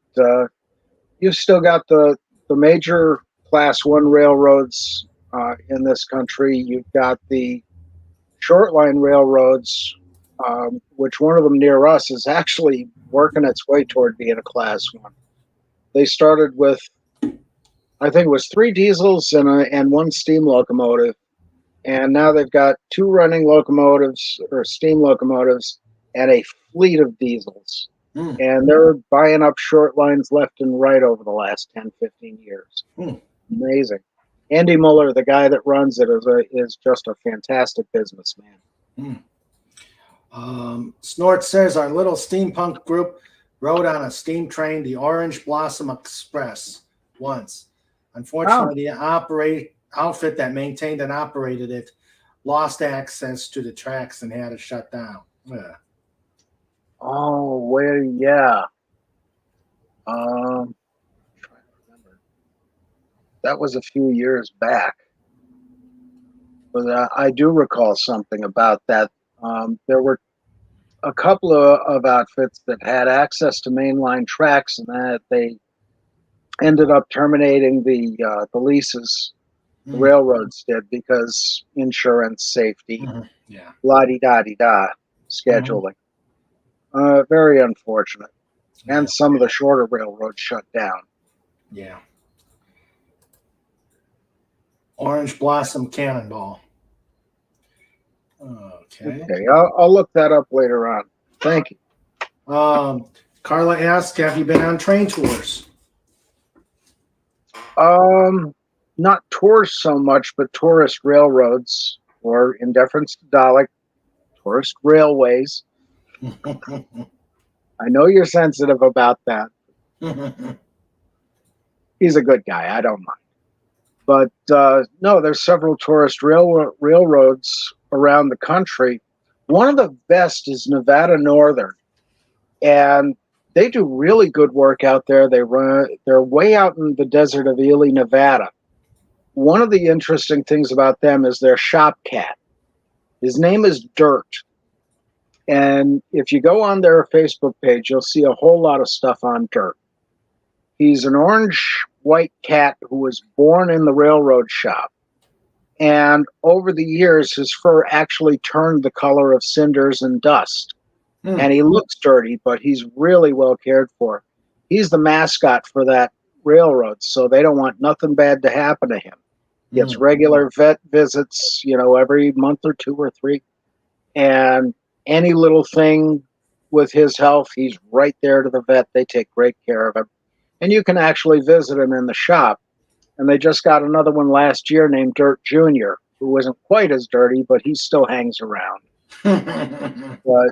you've still got the major class 1 railroads in this country. You've got the short line railroads, which one of them near us is actually working its way toward being a class 1. They started with, I think it was 3 diesels and 1 steam locomotive. And now they've got 2 running locomotives or steam locomotives and a fleet of diesels. And they're buying up short lines left and right over the last 10, 15 years. Amazing. Andy Muller, the guy that runs it, is just a fantastic businessman. Snort says our little steampunk group rode on a steam train, the Orange Blossom Express, once. Unfortunately, the outfit that maintained and operated it lost access to the tracks and had to shut down. Yeah. Oh, where? Yeah. Trying to remember. That was a few years back, but I do recall something about that. There were a couple of outfits that had access to mainline tracks, and that they ended up terminating the leases. The railroads did because insurance, safety, la-di-da-di-da, scheduling. Very unfortunate. And some of the shorter railroads shut down. Yeah. Orange Blossom Cannonball. Okay. I'll look that up later on. Thank you. Carla asked, have you been on train tours? Not tours so much, but tourist railroads, or in deference to Dalek, tourist railways. I know you're sensitive about that. He's a good guy. I don't mind. But no, there's several tourist railroads around the country. One of the best is Nevada Northern, and they do really good work out there. They're way out in the desert of Ely, Nevada. One of the interesting things about them is their shop cat. His name is Dirt. And if you go on their Facebook page, you'll see a whole lot of stuff on Dirt. He's an orange-white cat who was born in the railroad shop. And over the years, his fur actually turned the color of cinders and dust. And he looks dirty, but he's really well cared for. He's the mascot for that railroad, so they don't want nothing bad to happen to him. Gets regular vet visits, every month or 2 or 3. And any little thing with his health, he's right there to the vet. They take great care of him. And you can actually visit him in the shop. And they just got another one last year named Dirt Jr., who isn't quite as dirty, but he still hangs around. But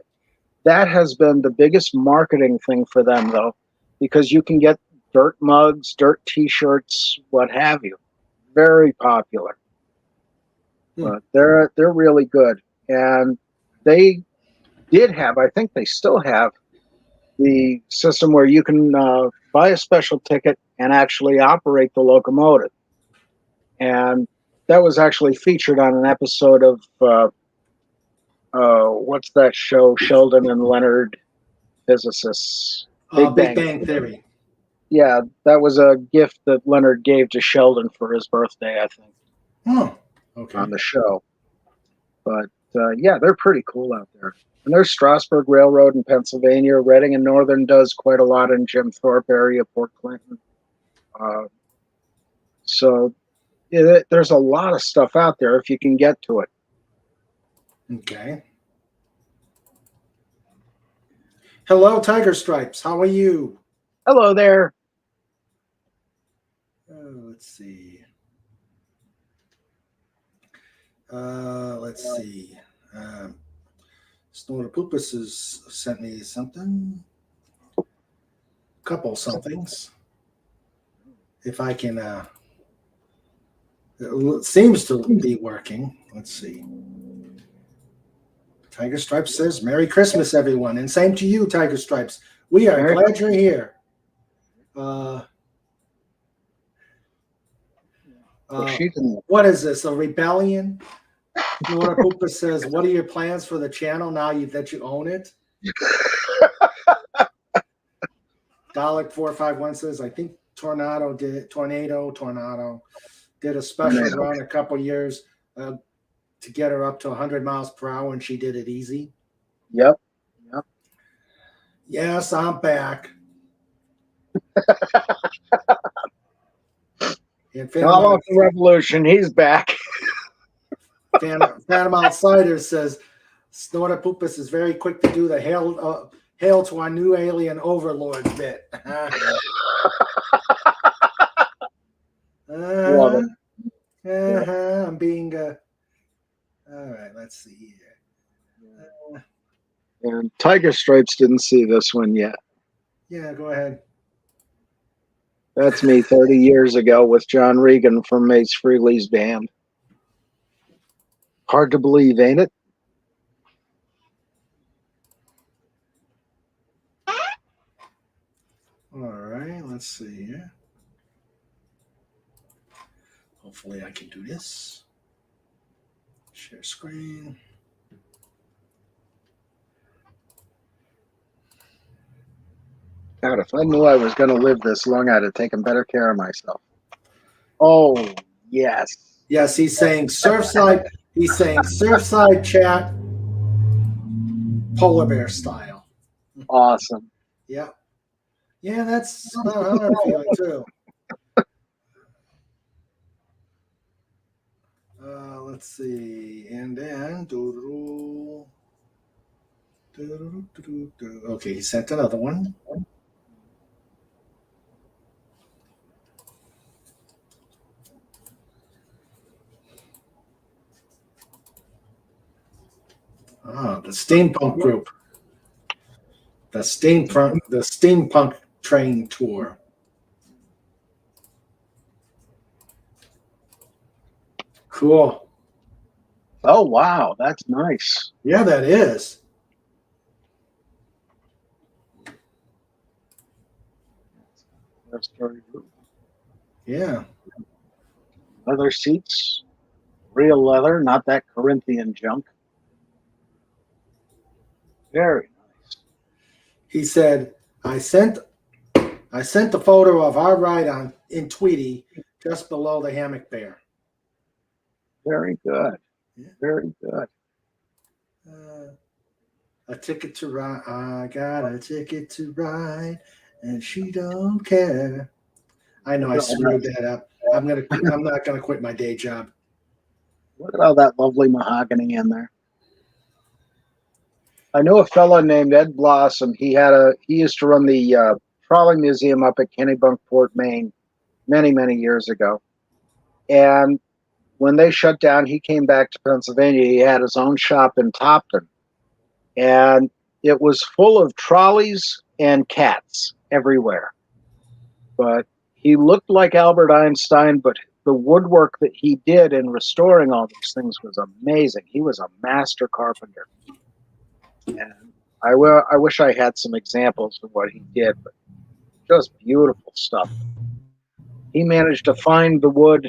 that has been the biggest marketing thing for them, though. because you can get dirt mugs, dirt T-shirts, what have you. Very popular. But they're really good, and they did have, I think they still have, the system where you can buy a special ticket and actually operate the locomotive. And that was actually featured on an episode of what's that show? Sheldon and Leonard, physicists. Big Bang Theory. Yeah, that was a gift that Leonard gave to Sheldon for his birthday, I think. Oh, okay. On the show. But yeah, they're pretty cool out there. And there's Strasburg Railroad in Pennsylvania. Reading and Northern does quite a lot in Jim Thorpe area, Port Clinton. So yeah, there's a lot of stuff out there if you can get to it. Okay. Hello, Tiger Stripes. How are you? Hello there. Let's see. Let's see. Snortopupus has sent me something. Couple somethings. If I can, it seems to be working. Let's see. Tiger Stripes says, "Merry Christmas, everyone." And same to you, Tiger Stripes. We are glad you're here. What is this? A rebellion? Nora Poopa says, "What are your plans for the channel now that you own it?" Dalek 451 says, "I think Tornado did a special run a couple years to get her up to 100 miles per hour, and she did it easy." Yep. Yes, I'm back. And Phantom the Revolution, he's back. Phantom Outsider says, "Snortopupus is very quick to do the hail to our new alien overlords bit." I'm being all right, let's see here. And Tiger Stripes didn't see this one yet. Yeah, go ahead. That's me 30 years ago with John Regan from Mace Frehley's band. Hard to believe, ain't it? All right, let's see here. Hopefully I can do this. Share screen. God, if I knew I was going to live this long, I'd have taken better care of myself. Oh, yes. Yes, he's saying Surfside. He's saying Surfside chat, polar bear style. Awesome. Yeah. Yeah, that's how I'm feeling too. Let's see. And then okay, he sent another one. The steampunk group. The steampunk train tour. Cool. Oh, wow. That's nice. Yeah, that is. Yeah. Leather seats. Real leather, not that Corinthian junk. Very nice. He said, I sent the photo of our ride in Tweety just below the hammock bear. Very good. Yeah. Very good. A ticket to ride. I got a ticket to ride, and she don't care. I know I screwed that up. I'm not gonna quit my day job. Look at all that lovely mahogany in there. I know a fellow named Ed Blossom. He used to run the trolley museum up at Kennebunkport, Maine, many, many years ago. And when they shut down, he came back to Pennsylvania. He had his own shop in Topton, and it was full of trolleys and cats. everywhere. But he looked like Albert Einstein, but the woodwork that he did in restoring all these things was amazing. He was a master carpenter. And I wish I had some examples of what he did, but just beautiful stuff. He managed to find the wood.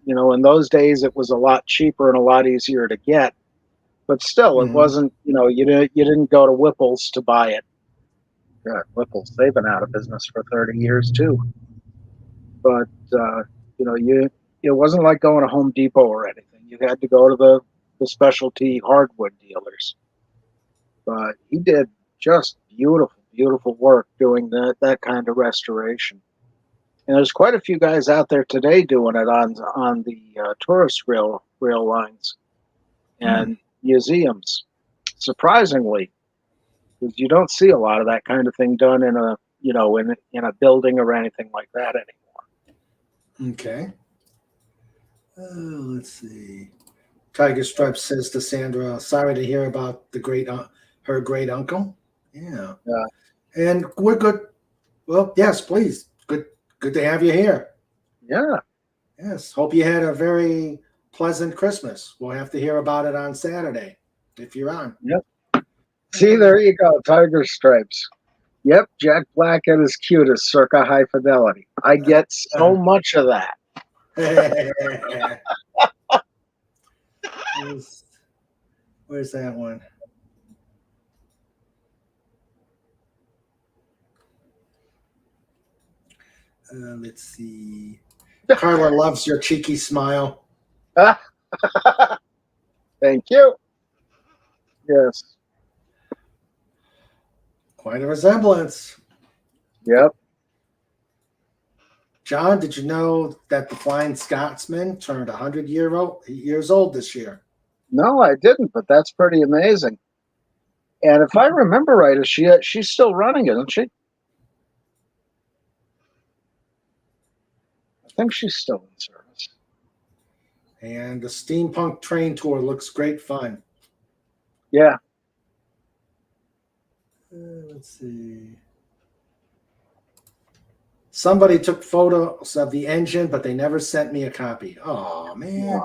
You know, in those days, it was a lot cheaper and a lot easier to get. But still, it wasn't, you know, you didn't go to Whipple's to buy it. God, Whipple's, they've been out of business for 30 years, too. But, you know, it wasn't like going to Home Depot or anything. You had to go to the specialty hardwood dealers. But he did just beautiful, beautiful work doing that kind of restoration. And there's quite a few guys out there today doing it on the tourist rail lines and museums. Surprisingly, because you don't see a lot of that kind of thing done in a building or anything like that anymore. Okay. Let's see. Tiger Stripes says to Sandra, "Sorry to hear about her great uncle." Yeah. And we're good. Well, yes, please. Good to have you here. Yeah. Yes. Hope you had a very pleasant Christmas. We'll have to hear about it on Saturday if you're on. Yep. See, there you go. Tiger Stripes. Yep. Jack Black at his cutest, circa high fidelity. I get so much of that. Where's that one? Let's see. Carla loves your cheeky smile. Thank you. Yes. Quite a resemblance. Yep. John, did you know that the Flying Scotsman turned 100 years old this year? No, I didn't, but that's pretty amazing. And if I remember right, she's still running, isn't she? I think she's still in service. And the steampunk train tour looks great fun. Yeah. Let's see. Somebody took photos of the engine, but they never sent me a copy. Oh, man.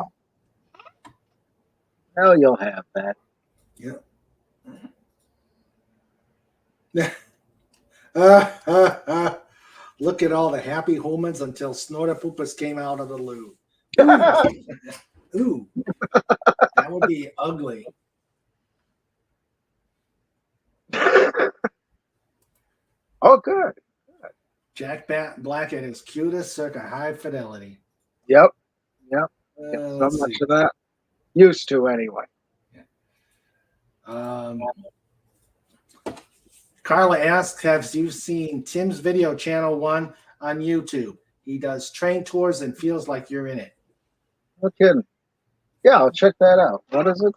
Well, you'll have that. Yeah. Look at all the happy humans until Snortapoopas came out of the loo. Ooh. That would be ugly. Oh, good. Jack Black at his cutest, circa high fidelity. Yep. So much of that. Used to, anyway. Carla asks, have you seen Tim's video channel 1 on YouTube? He does train tours and feels like you're in it. No kidding. Yeah, I'll check that out. What is it?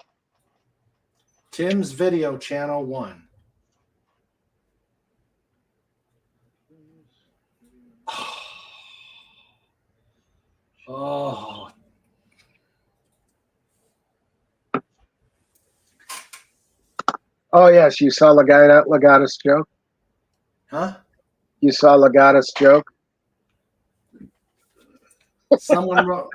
Tim's video channel 1. Oh. Oh, yes. You saw Legata's joke? Huh? You saw Legata's joke? Someone wrote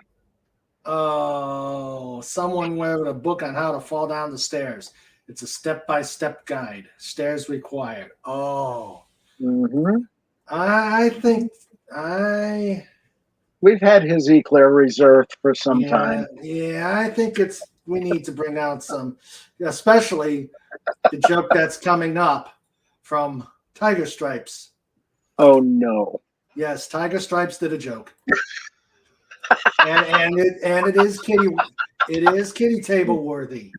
a book on how to fall down the stairs. It's a step-by-step guide. Stairs required. Oh. Mm-hmm. I think we've had his Eclair reserved for some time. Yeah, I think we need to bring out some, especially the joke that's coming up from Tiger Stripes. Oh no. Yes, Tiger Stripes did a joke. and it is kitty table worthy.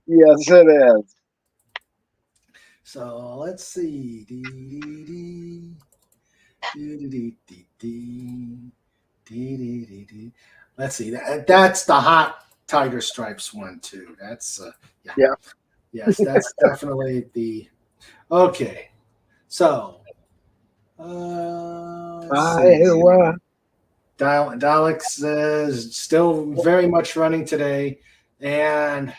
Yes, it is. So let's see. Let's see. That's the hot Tiger Stripes one too. That's yeah. Yes, that's definitely the okay. So Dalek says still very much running today, and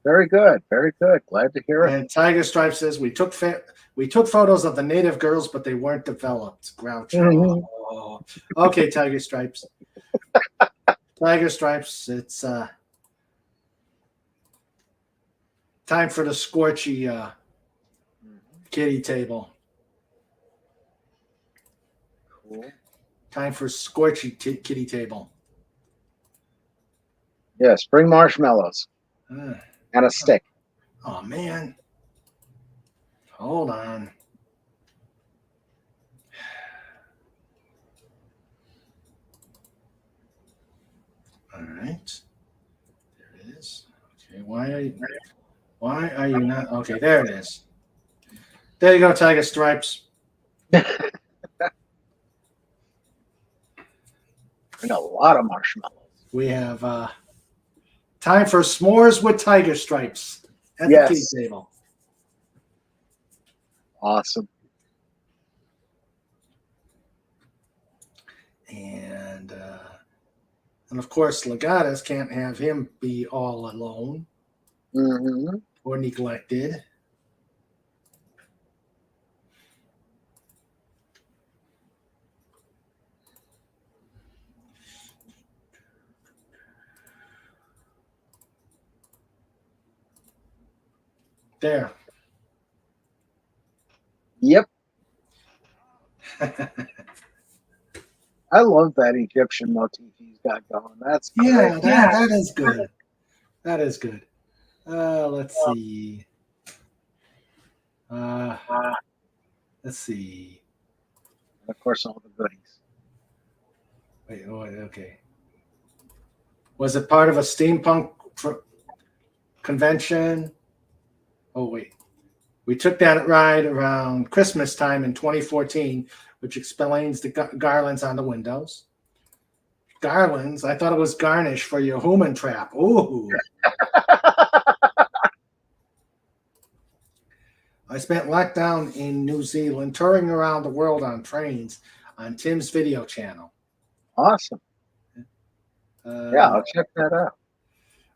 very good, very good. Glad to hear it. And Tiger Stripe says we took We took photos of the native girls, but they weren't developed. Groucho. Mhm. Oh. Okay, Tiger Stripes. Tiger Stripes. It's time for the Scorchy kitty table. Cool. Time for Scorchy kitty table. Yeah, spring marshmallows Uh, and a stick. oh man. Hold on. All right. There it is. Okay, why are you not okay, there it is. There you go, Tiger Stripes. And a lot of marshmallows. We have time for s'mores with Tiger Stripes at the kitty Yes. table. Awesome. And of course, Legatus can't have him be all alone Mm-hmm. or neglected. There. Yep. I love that Egyptian motif he's got going. That's Yeah, great. that is good. That is good. Let's see. Let's see. Of course, all the goodies. Wait, oh, okay. Was it part of a steampunk convention? Oh, wait. We took that ride around Christmas time in 2014, which explains the garlands on the windows. Garlands? I thought it was garnish for your human trap. Ooh. I spent lockdown in New Zealand touring around the world on trains on Tim's video channel. Awesome. Yeah, I'll check that out.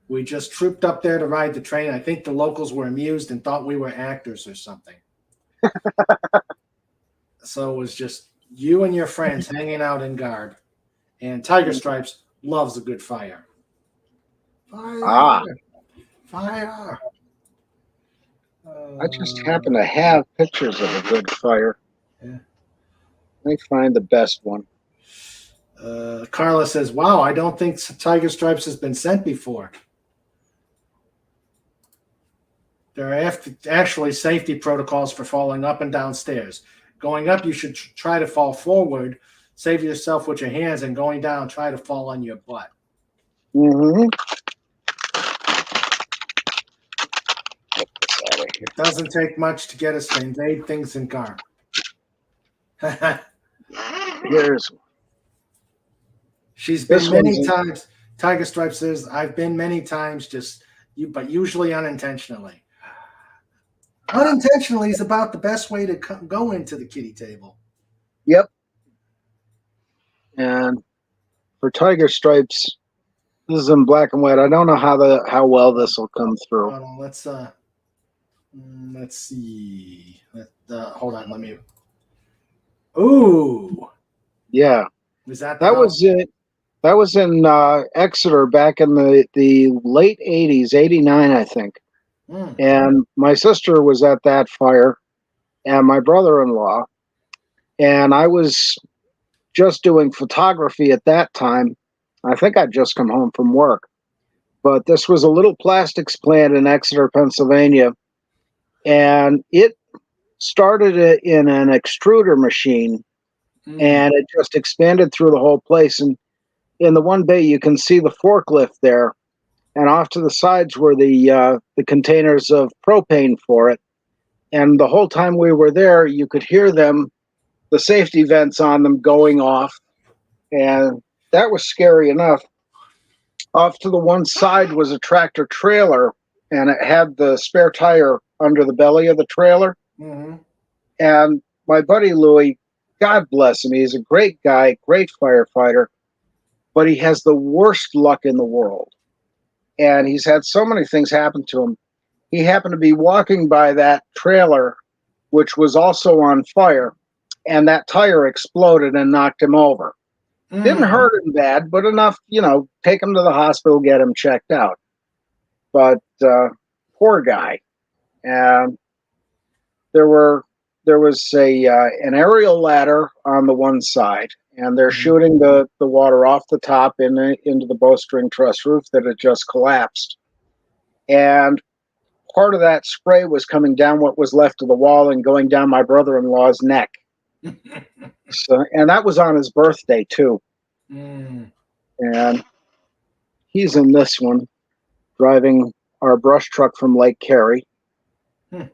We just trooped up there to ride the train. I think the locals were amused and thought we were actors or something. So it was just you and your friends hanging out in garb. And Tiger Stripes loves a good fire. Fire! Fire! I just happen to have pictures of a good fire. Yeah. Let me find the best one. Carla says, wow, I don't think Tiger Stripes has been sent before. There are actually safety protocols for falling up and down stairs. Going up, you should try to fall forward, save yourself with your hands, and going down, try to fall on your butt. Mm-hmm. It doesn't take much to get us to invade things in garb. Here's one. She's been many times. Tiger Stripes says, I've been many times, but usually unintentionally. Unintentionally is about the best way to go into the kitty table. Yep. And for Tiger Stripes, this is in black and white. I don't know how well this will come through. Hold on, let's see. Hold on, let me. Ooh. Yeah. That was it. That was in Exeter back in the late 80s, 89, I think. And my sister was at that fire and my brother-in-law. And I was just doing photography at that time. I think I'd just come home from work. But this was a little plastics plant in Exeter, Pennsylvania. And it started in an extruder machine. And it just expanded through the whole place. And in the one bay, you can see the forklift there. And off to the sides were the containers of propane for it. And the whole time we were there, you could hear them, the safety vents on them going off. And that was scary enough. Off to the one side was a tractor trailer, and it had the spare tire under the belly of the trailer. Mm-hmm. And my buddy Louie, God bless him, he's a great guy, great firefighter, but he has the worst luck in the world. And he's had so many things happen to him. He happened to be walking by that trailer which was also on fire, and that tire exploded and knocked him over. Didn't hurt him bad, but enough, take him to the hospital, get him checked out. But poor guy. And there was an aerial ladder on the one side, and they're shooting the water off the top into the bowstring truss roof that had just collapsed. And part of that spray was coming down what was left of the wall and going down my brother-in-law's neck. And that was on his birthday too. And he's in this one, driving our brush truck from Lake Cary. And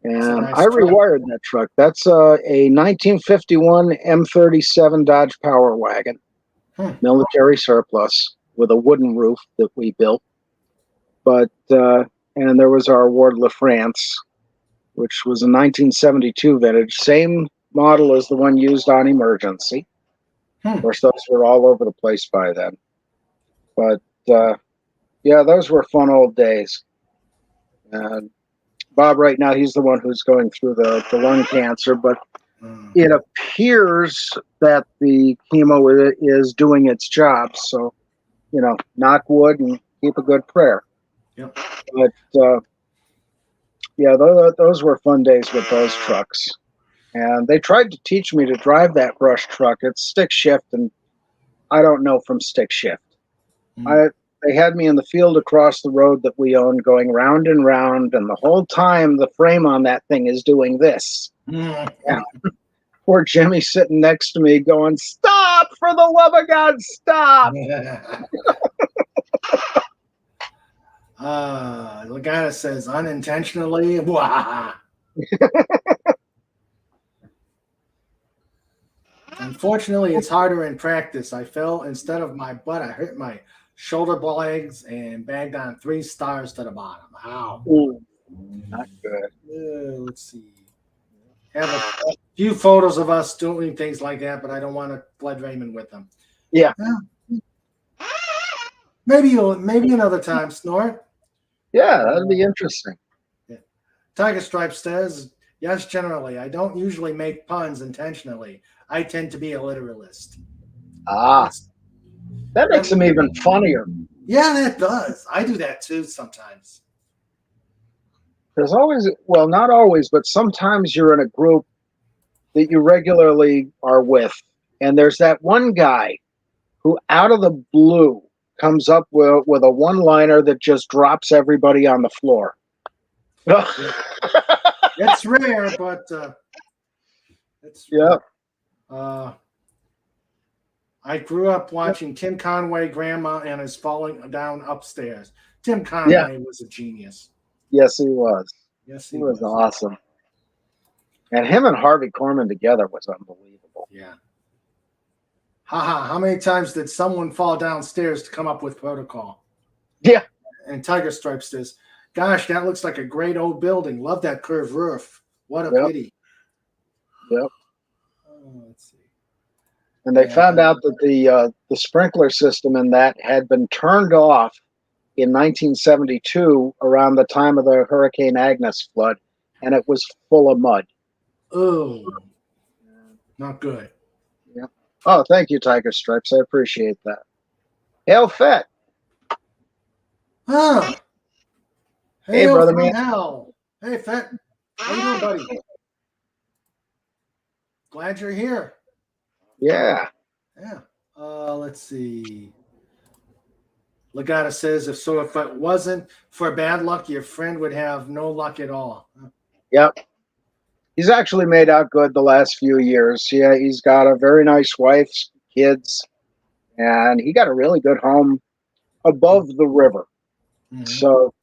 nice I rewired that truck. That's a 1951 M37 Dodge Power Wagon, military surplus with a wooden roof that we built. But and there was our Ward La France, which was a 1972 vintage, same model as the one used on Emergency. Of course, those were all over the place by then. But yeah, those were fun old days. And Bob, right now, he's the one who's going through the lung cancer, but it appears that the chemo is doing its job. So, knock wood and keep a good prayer. Yep. But yeah, those were fun days with those trucks. And they tried to teach me to drive that brush truck. It's stick shift, and I don't know from stick shift. They had me in the field across the road that we owned going round and round, and the whole time the frame on that thing is doing this. And poor Jimmy sitting next to me going, "Stop, for the love of God, stop!" Lagana says, unintentionally. Unfortunately, it's harder in practice. I fell instead of my butt. I hit my shoulder blades and bagged on 3 stars to the bottom. How? Not good. Let's see. Have a few photos of us doing things like that, but I don't want to flood Raymond with them. Yeah. Maybe another time, Snort. Yeah, that'd be interesting. Yeah. Tiger Stripe says, yes, generally. I don't usually make puns intentionally. I tend to be a literalist. That makes them even funnier. Yeah, that does. I do that too sometimes. There's always, well, not always, but sometimes you're in a group that you regularly are with, and there's that one guy who out of the blue comes up with a one-liner that just drops everybody on the floor. It's rare, but it's rare. I grew up watching Tim Conway, Grandma, and His Falling Down Upstairs. Tim Conway was a genius. Yes, he was. Yes, he was awesome. And him and Harvey Korman together was unbelievable. Yeah. How many times did someone fall downstairs to come up with protocol? Yeah. And Tiger Stripe says, gosh, that looks like a great old building. Love that curved roof. What a pity. Yep. Let's see. And they found out that the sprinkler system in that had been turned off in 1972 around the time of the Hurricane Agnes flood, and it was full of mud. Oh, not good. Yeah. Oh, thank you, Tiger Stripes. I appreciate that. Hail Fett. Huh. Hey, brother man. Hell. Hey, Fett. How you doing, buddy? Glad you're here. Yeah. Yeah. Let's see. Legata says, if it wasn't for bad luck, your friend would have no luck at all. Yep. He's actually made out good the last few years. Yeah, he's got a very nice wife, kids, and he got a really good home above the river. Mm-hmm. So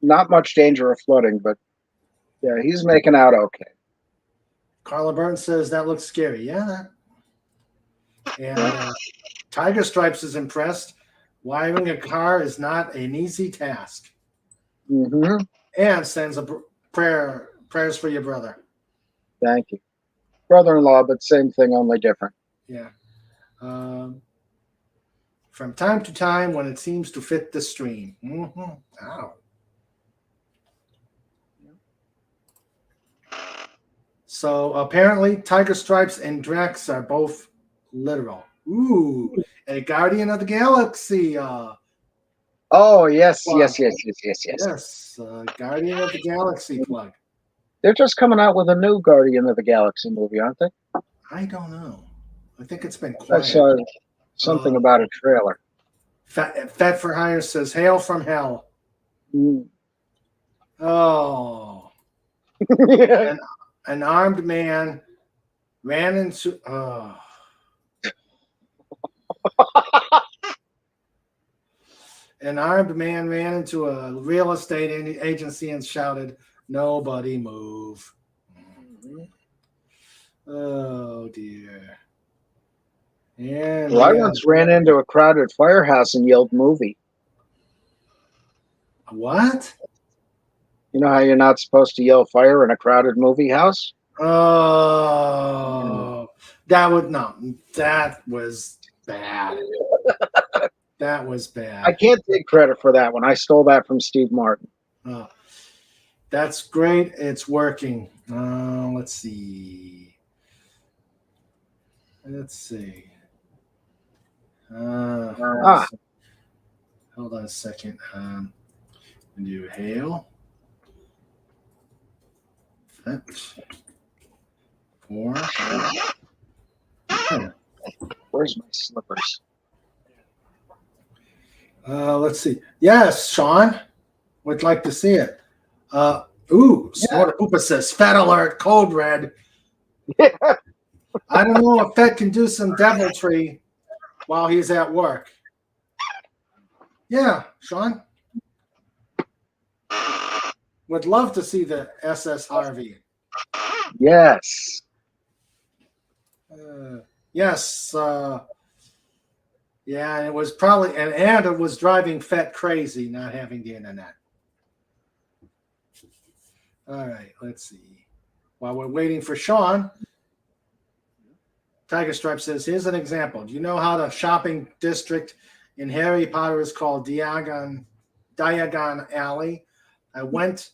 not much danger of flooding, but yeah, he's making out okay. Carla Burns says, that looks scary. Yeah. And Tiger Stripes is impressed. Wiring a car is not an easy task. Mm-hmm. And sends a prayers for your brother. Thank you. Brother-in-law, but same thing, only different. Yeah. From time to time when it seems to fit the stream. Mm-hmm. Ow. So apparently, Tiger Stripes and Drex are both literal. Ooh, a Guardian of the Galaxy. Oh, yes, Plug. yes, yes, yes, yes, yes. Yes, Guardian of the Galaxy plug. They're just coming out with a new Guardian of the Galaxy movie, aren't they? I don't know. I think it's been I quiet. saw something about a trailer. Fat for Hire says, "Hail from hell." Mm. Oh, Yeah. an armed man ran into. An armed man ran into a real estate agency and shouted, "Nobody move." Oh, dear. And Well, I once ran into a crowded firehouse and yelled movie. What? You know how you're not supposed to yell fire in a crowded movie house? Oh, that was bad. That was bad. I can't take credit for that one. I stole that from Steve Martin. Oh, that's great. It's working. Let's see. Let's see. Hold on a second. Do hail. Four. Where's my slippers? Let's see. Yes, Sean would like to see it. Snorter Poopa says, "Fed alert, code red." I don't know if Fed can do some deviltry while he's at work. Yeah, Sean. Would love to see the SS Harvey. Yes. Yes. Yeah, it was probably, and it was driving Fett crazy not having the internet. All right, let's see. While we're waiting for Sean, Tiger Stripe says, "Here's an example. Do you know how the shopping district in Harry Potter is called Diagon Alley? I went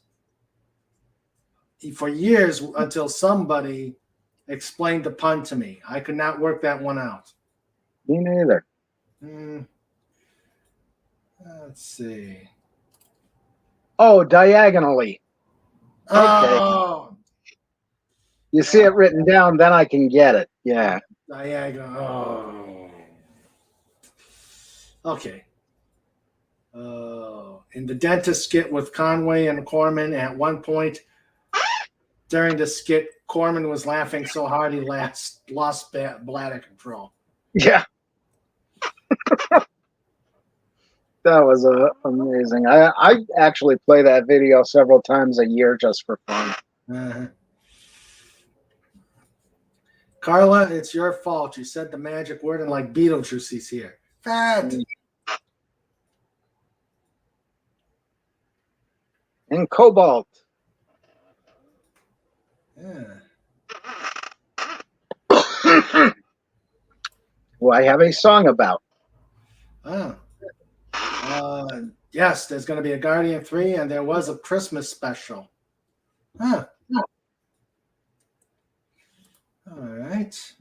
for years until somebody explained the pun to me. I could not work that one out." Me neither. Let's see. Oh, diagonally. Okay. Oh. You see it written down, then I can get it. Yeah. Diagonal. Oh. Okay. In the dentist skit with Conway and Corman, at one point during the skit, Corman was laughing so hard he lost bladder control. Yeah. That was amazing. I actually play that video several times a year just for fun. Carla, it's your fault. You said the magic word and like Beetlejuice he's here. Fat. And Cobalt. Yeah. Who I have a song about. Oh. Yes, there's going to be a Guardian 3, and there was a Christmas special. Huh. All right.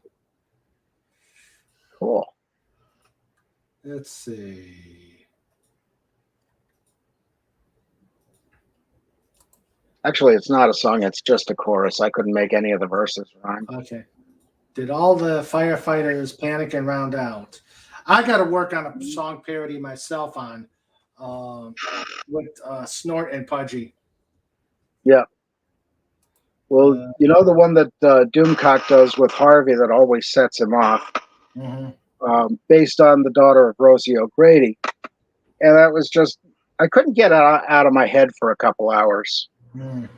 Cool. Let's see. Actually, it's not a song. It's just a chorus. I couldn't make any of the verses rhyme. Okay. Did all the firefighters panic and round out? I got to work on a song parody myself on with Snort and Pudgy. Yeah. Well, you know the one that Doomcock does with Harvey that always sets him off, based on the daughter of Rosie O'Grady. And that was just, I couldn't get it out of my head for a couple hours. You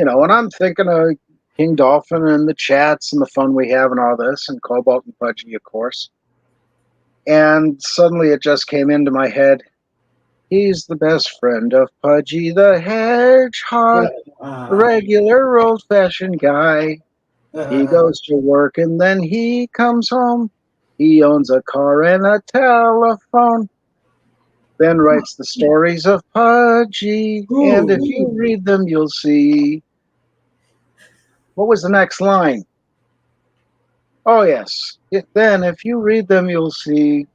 know, and I'm thinking of King Dolphin and the chats and the fun we have and all this, and Cobalt and Pudgy, of course. And suddenly it just came into my head. He's the best friend of Pudgy the Hedgehog, a regular old-fashioned guy. He goes to work and then he comes home. He owns a car and a telephone. Then writes the stories of Pudgy. And if you read them, you'll see What was the next line? Oh, yes. Then, if you read them, you'll see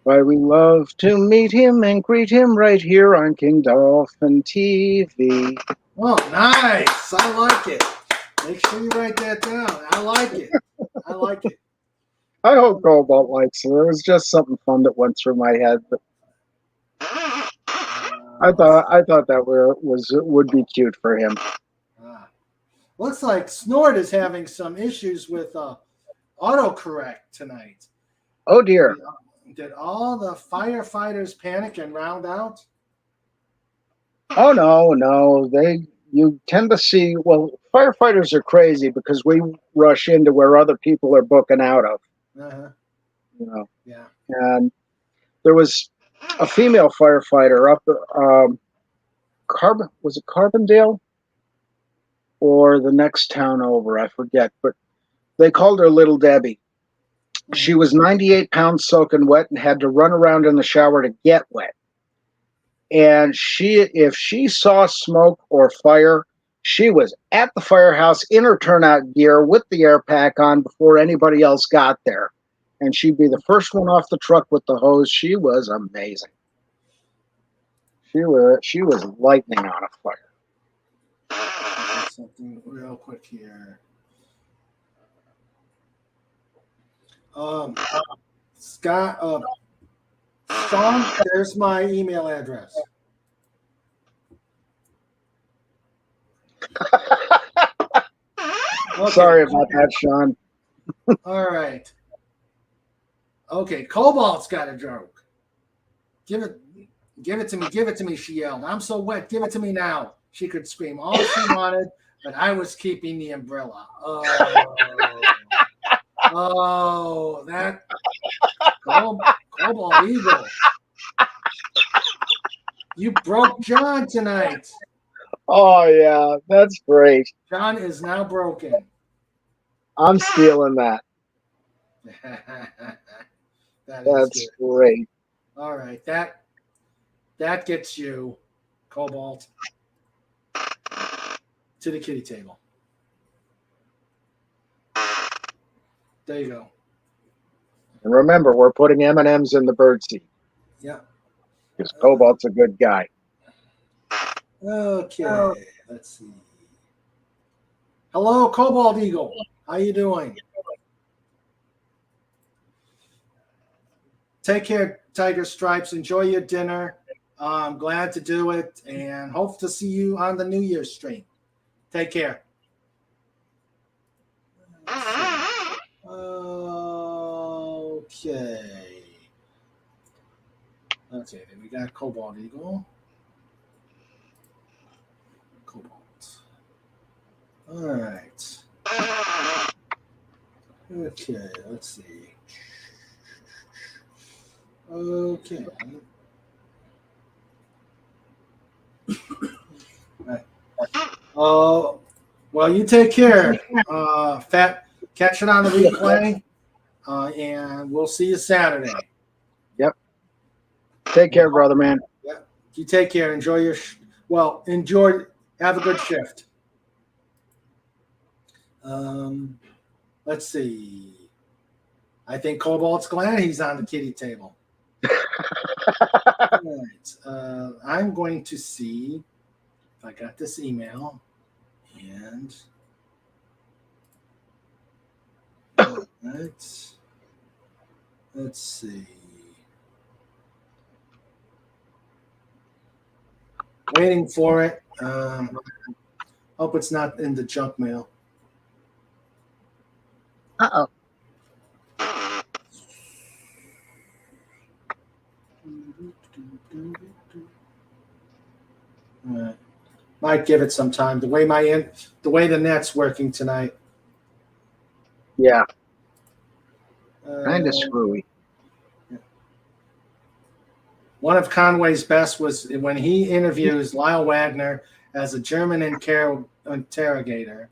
why we love to meet him and greet him right here on King Dolphin TV. Oh, nice. I like it. Make sure you write that down. I like it. I like it. I hope Cobalt likes it. It was just something fun that went through my head. But I thought that would be cute for him. Looks like Snort is having some issues with autocorrect tonight. Oh dear. Did all the firefighters panic and round out? Oh no. You tend to see, well, firefighters are crazy because we rush into where other people are booking out of. You know. Yeah. And there was a female firefighter up was it Carbondale or the next town over? I forget, but they called her Little Debbie. She was 98 pounds soaking wet and had to run around in the shower to get wet. And if she saw smoke or fire, she was at the firehouse in her turnout gear with the air pack on before anybody else got there. And she'd be the first one off the truck with the hose. She was amazing. She was lightning on a fire. Something real quick here. Scott, Sean, there's my email address. Okay. Sorry about that, Sean. All right. Okay, Cobalt's got a joke. Give it to me, she yelled. I'm so wet, give it to me now. She could scream all she wanted, but I was keeping the umbrella. Oh, that Cobalt Eagle. You broke John tonight. Oh, yeah, that's great. John is now broken. I'm stealing that. That's great. All right, that gets you, Cobalt, to the kitty table. There you go. And remember, we're putting M&Ms in the birdseed. Yeah. Because Cobalt's a good guy. Okay, let's see. Hello, Cobalt Eagle. How you doing? Take care, Tiger Stripes. Enjoy your dinner. I'm glad to do it, and hope to see you on the New Year's stream. Take care. Okay. Okay, then we got Cobalt Eagle. Cobalt. All right. Okay, let's see. Okay. Right. Well, you take care, Fat. Catch it on the replay, and we'll see you Saturday. Yep. Take care, brother, man. Yep. You take care. Enjoy your. Enjoy. Have a good shift. Let's see. I think Cobalt's glad he's on the kitty table. All right. I'm going to see if I got this email. And all right. Let's see. Waiting for it. Hope it's not in the junk mail. Uh-oh. Might give it some time. The way the net's working tonight. Yeah. Kind of screwy. One of Conway's best was when he interviews Lyle Wagner as a German interrogator.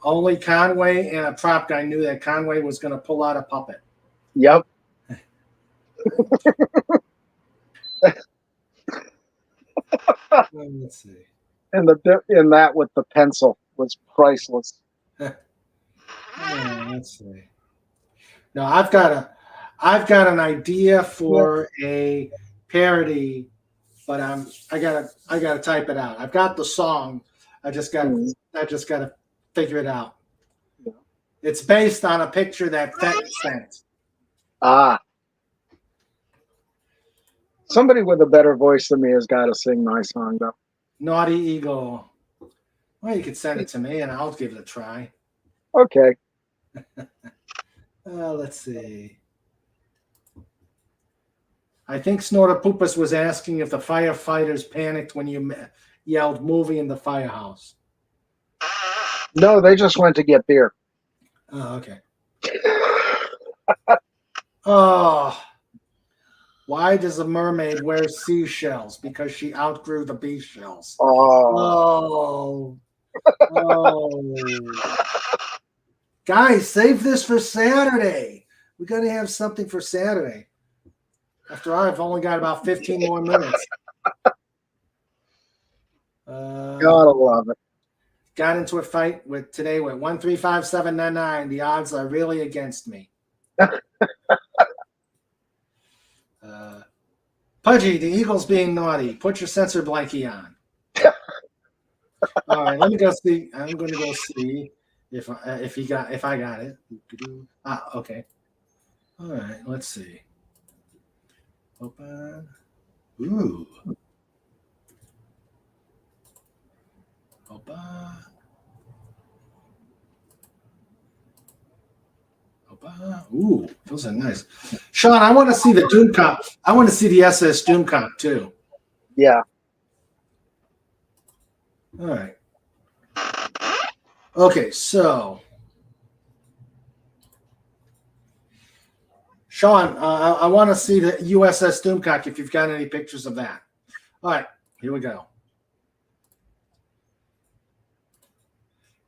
Only Conway and a prop guy knew that Conway was going to pull out a puppet. Yep. Let's see. And in that with the pencil was priceless. Let's see. No, I've got an idea for a parody, but I gotta type it out. I've got the song. I just gotta figure it out. It's based on a picture that Fett sent. Ah. Somebody with a better voice than me has got to sing my song, though. Naughty Eagle. Well, you could send it to me, and I'll give it a try. Okay. Let's see. I think Snortopoopas was asking if the firefighters panicked when you yelled "movie" in the firehouse. No, they just went to get beer. Oh, okay. Oh, why does a mermaid wear seashells? Because she outgrew the bee shells. Oh. Oh. Guys, save this for Saturday. We got to have something for Saturday. After all, I've only got about 15 more minutes. Gotta love it. Got into a fight today with 135,799. The odds are really against me. Pudgy, the Eagles being naughty. Put your sensor blankie on. All right, let me go see. I'm going to go see if I got it. Okay. All right, let's see. Open. Ooh. Open. Ooh, those are nice. Sean, I want to see the Doomcock. I want to see the SS Doomcock too. Yeah. All right. Okay, so Sean, I want to see the USS Doomcock if you've got any pictures of that. All right, here we go.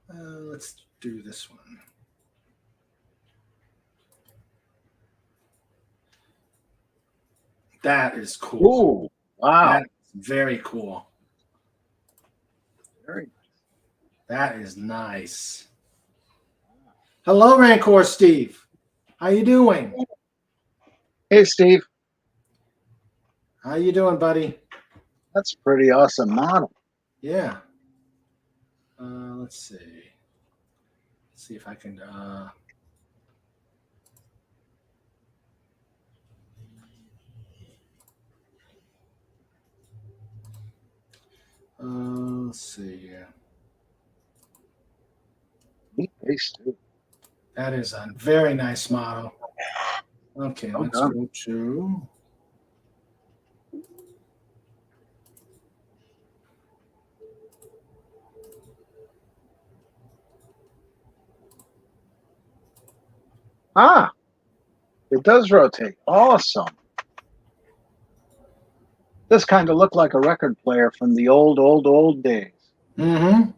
Let's do this one. That is cool. Ooh, wow. That's very cool. Very nice. That is nice. Hello, Rancor Steve. How you doing? Hey, Steve. How you doing, buddy? That's a pretty awesome model. Yeah. Let's see. Let's see if I can. Let's see here. Neat face, too. That is a very nice model. Okay, let's go to. Ah, it does rotate. Awesome. This kind of looked like a record player from the old days. Mm-hmm.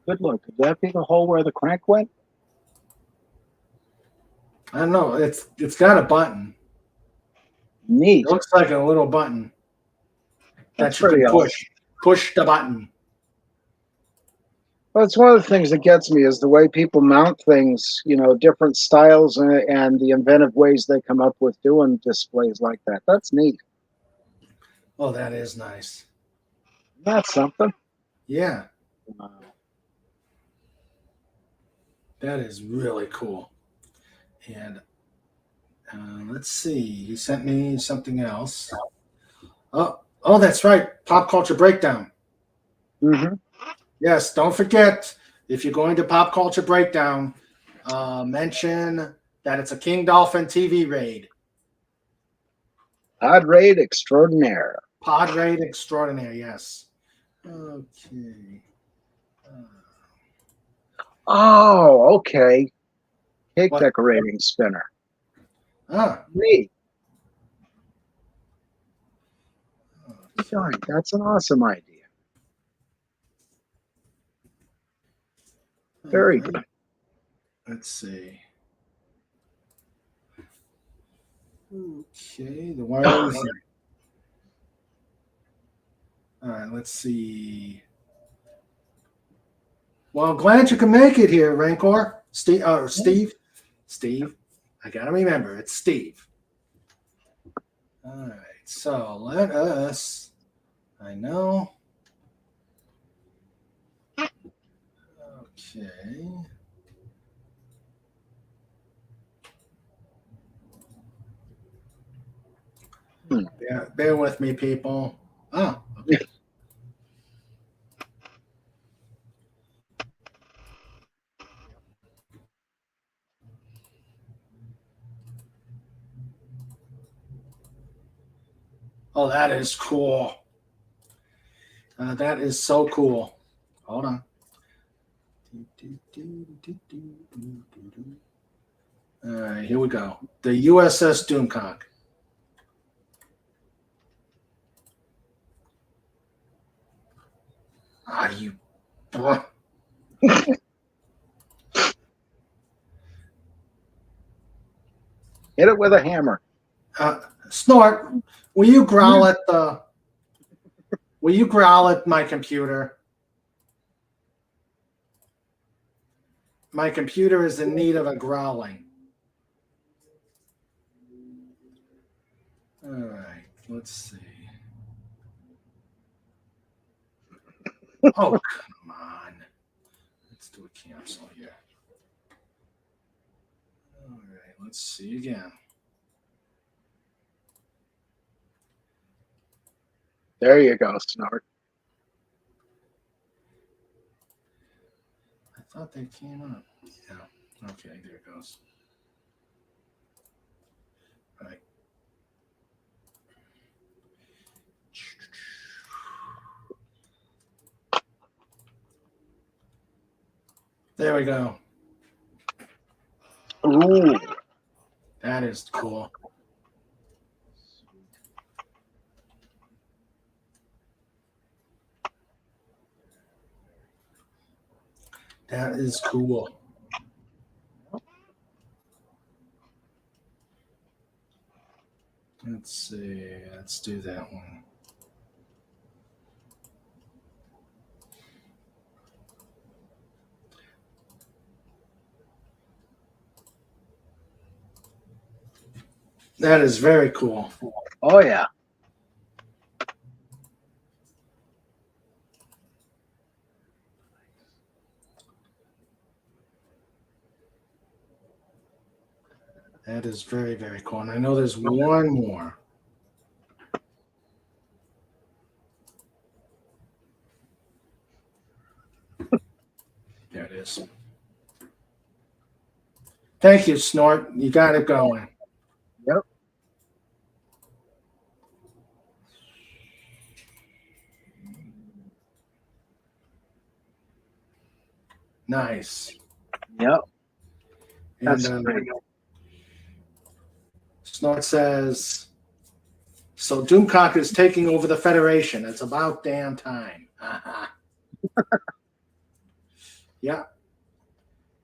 Good look. Could that be the hole where the crank went? I don't know. It's got a button. Neat. It looks like a little button That's that you can push. awesome. Push the button. Well, it's one of the things that gets me is the way people mount things, different styles and the inventive ways they come up with doing displays like that. That's neat. Oh, that is nice. That's something. Yeah. That is really cool. And let's see. He sent me something else. Oh, that's right. Pop Culture Breakdown. Mm-hmm. Yes, don't forget, if you're going to Pop Culture Breakdown, mention that it's a King Dolphin TV raid. Pod raid extraordinaire. Pod raid extraordinaire, yes. Okay. Oh, okay. Cake What? decorating spinner. Ah. Neat. Darn, that's an awesome idea. Very good. Let's see. Okay, the wireless. All right, let's see. Well, glad you can make it here, Rancor. Steve. I gotta remember, it's Steve. All right, so let us. I know. Okay. Bear with me, people. Oh, okay. Oh, that is cool. That is so cool. Hold on. All right, here we go. The USS Doomcock. Ah, you. Hit it with a hammer. Snort, will you growl at the? Will you growl at my computer? My computer is in need of a growling. All right, let's see. Oh, come on. Let's do a cancel here. All right, let's see again. There you go, Snort. I thought they came up. Yeah. Okay, there it goes. All right. There we go. Ooh. That is cool. That is cool. Let's see. Let's do that one. That is very cool. Oh, yeah. That is very, very cool. And I know there's one more. There it is. Thank you, Snort. You got it going. Yep. Nice. Yep. And That's great. Snort says, so Doomcock is taking over the Federation. It's about damn time. Yeah.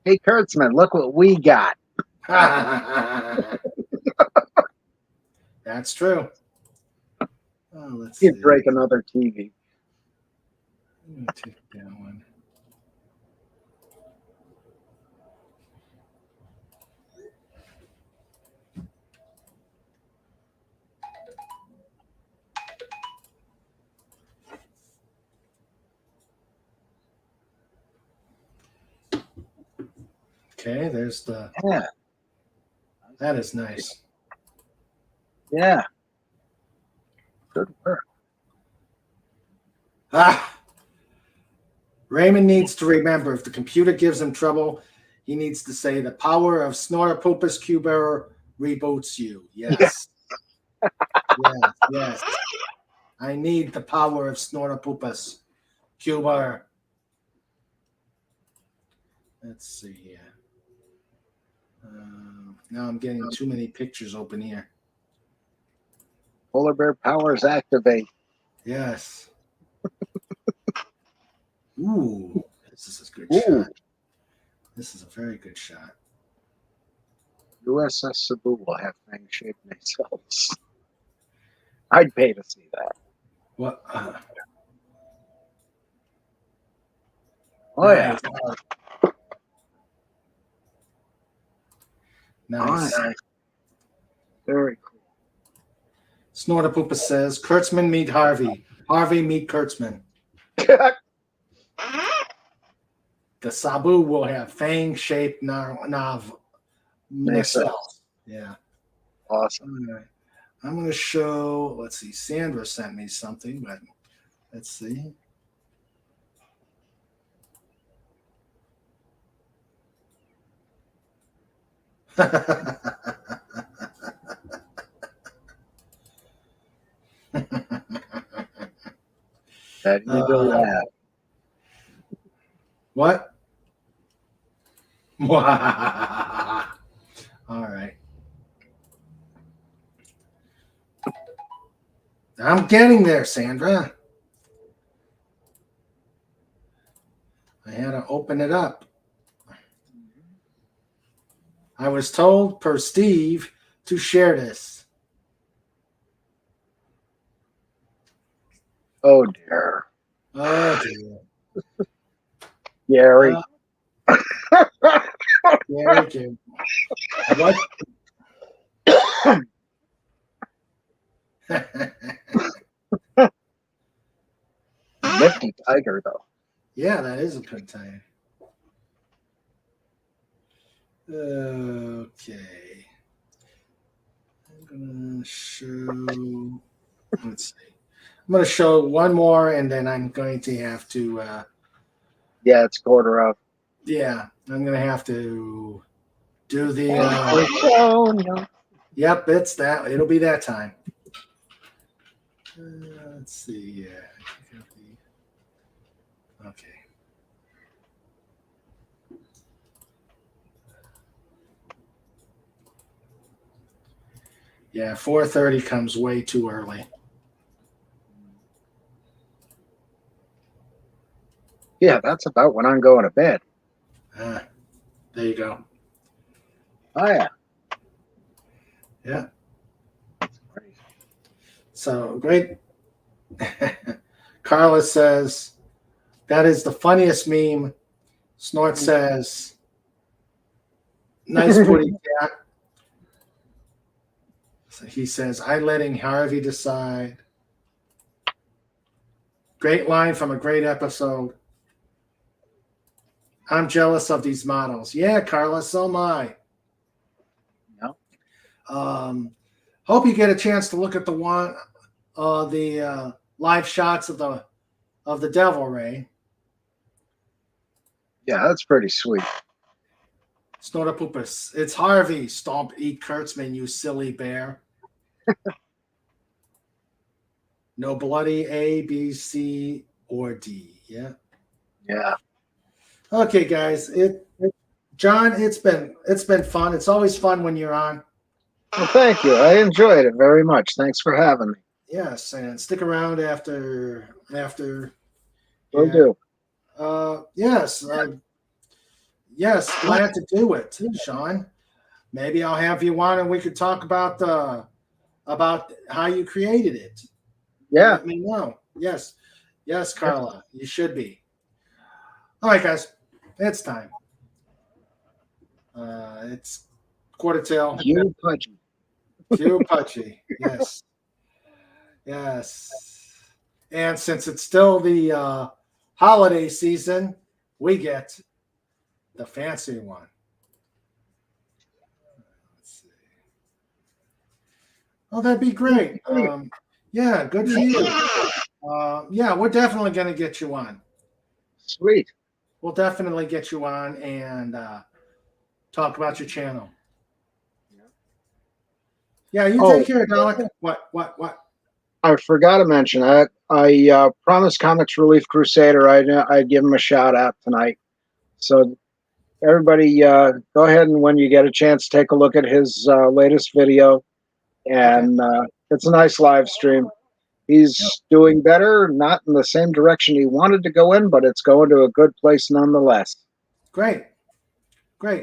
Hey, Kurtzman, look what we got. That's true. Oh, let's You see. break another TV. I'm going to take that one. Okay, there's the. Yeah. That is nice. Yeah. Good work. Raymond needs to remember if the computer gives him trouble, he needs to say the power of Snorapopus Cuber reboots you. Yes. Yes. I need the power of Snorapopus Cuber. Let's see here. Now I'm getting too many pictures open here. Polar bear powers activate. Yes. Ooh, this is a good Ooh. shot. This is a very good shot. USS Cebu will have fang-shaped nacelles. I'd pay to see that. What? Oh, nice. yeah. Nice. Oh, nice. Very cool. Snorter Poopa says, Kurtzman meet Harvey. Harvey meet Kurtzman. The Sabu will have fang-shaped nacelles. Yeah. Awesome. All right. I'm going to show, let's see, Sandra sent me something, but let's see. That you do laugh. What? All right. I'm getting there, Sandra. I had to open it up. I was told per Steve to share this. Oh, dear. Oh, dear. Gary. Gary. What? Nifty tiger, though. Yeah, that is a good time. Okay. I'm going to show, let's see. I'm going to show one more, and then I'm going to have to, yeah, it's quarter up. yeah, I'm going to have to do the, oh, no. Yep, it's that. It'll be that time. Let's see. Yeah. Okay. Yeah, 4:30 comes way too early. Yeah, that's about when I'm going to bed. There you go. Oh, yeah. Yeah. So great. Carla says, that is the funniest meme. Snort says, nice putty cat. So he says, I'm letting Harvey decide. Great line from a great episode. I'm jealous of these models. Yeah, Carla, so am I. No. Hope you get a chance to look at the live shots of the Devil Ray. Yeah, that's pretty sweet. Snortopoopas. It's Harvey. Stomp, eat Kurtzman, you silly bear. No bloody A, B, C, or D. Yeah. Yeah. Okay, guys. John, it's been fun. It's always fun when you're on. Well, thank you. I enjoyed it very much. Thanks for having me. Yes, and stick around after. Will do. Yes. Yes, glad to do it, Sean. Maybe I'll have you on and we could talk about how you created it. Yeah. Let me know. Yes, Carla, you should be. All right, guys, it's time. It's quarter till. You pudgy. Q Pudgy. Yes. And since it's still the holiday season, we get the fancy one. Let's see. Oh, that'd be great. Yeah, good for you. Yeah, we're definitely going to get you on. Sweet. We'll definitely get you on and talk about your channel. Yeah, you take care, Dalek. What? I forgot to mention, I promised Comics Relief Crusader I'd give him a shout out tonight. So everybody, go ahead and when you get a chance, take a look at his latest video. And it's a nice live stream. He's doing better, not in the same direction he wanted to go in, but it's going to a good place nonetheless. Great.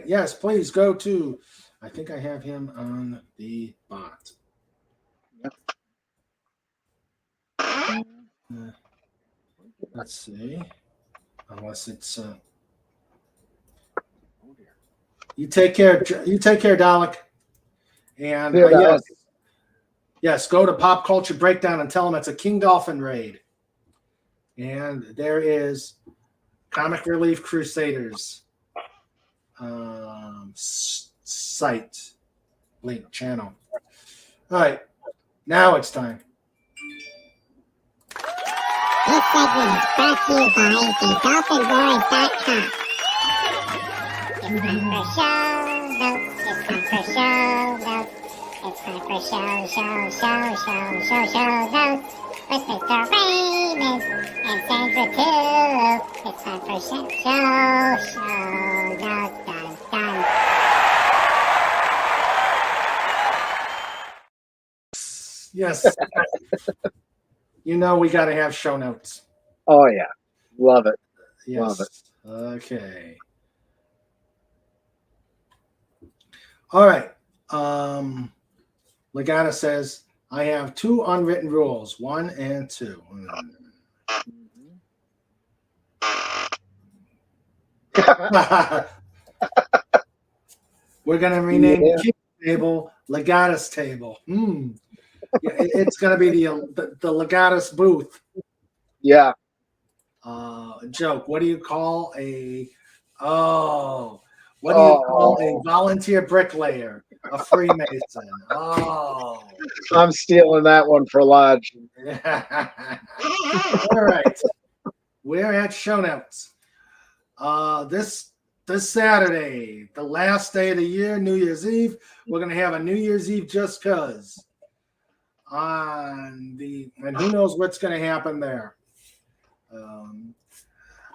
Yes, please go to, I think I have him on the bot. Let's see. Unless it's You take care. You take care, Dalek. And yes, go to Pop Culture Breakdown and tell them it's a King Dolphin raid. And there is Comic Relief Crusaders site link channel. All right, now it's time. This segment is brought to you by thedolphinboys.com. It's time for show notes. It's time for show notes. It's time for show notes with Mr. Raymond and Sandra too. It's time for show notes. Dun, dun. Yes. You know we got to have show notes. Oh yeah, love it. Yes. Love it. Okay. All right. Legata says, I have 2 unwritten rules, 1 and 2. We're going to rename the kitchen table Legata's table. Yeah, it's going to be the Legata's booth. Yeah. Joke. What do you call a volunteer bricklayer? A Freemason. Oh. I'm stealing that one for Lodge. All right. We're at show notes. This Saturday, the last day of the year, New Year's Eve, we're going to have a New Year's Eve Just Cuz. And who knows what's going to happen there.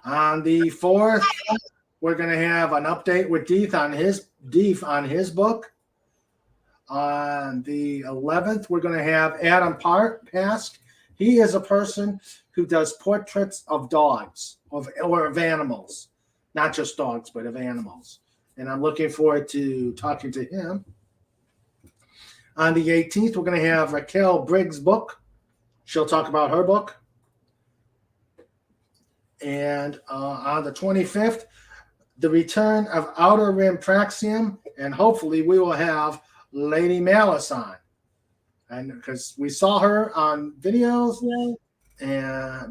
On the 4th, we're going to have an update with Deeth on his book. On the 11th, we're going to have Adam Pask. He is a person who does portraits of dogs or of animals, not just dogs, but of animals. And I'm looking forward to talking to him. On the 18th, we're going to have Raquel Briggs' book. She'll talk about her book. And on the 25th, the return of Outer Rim Praxium, and hopefully we will have Lady Malice on. And because we saw her on videos,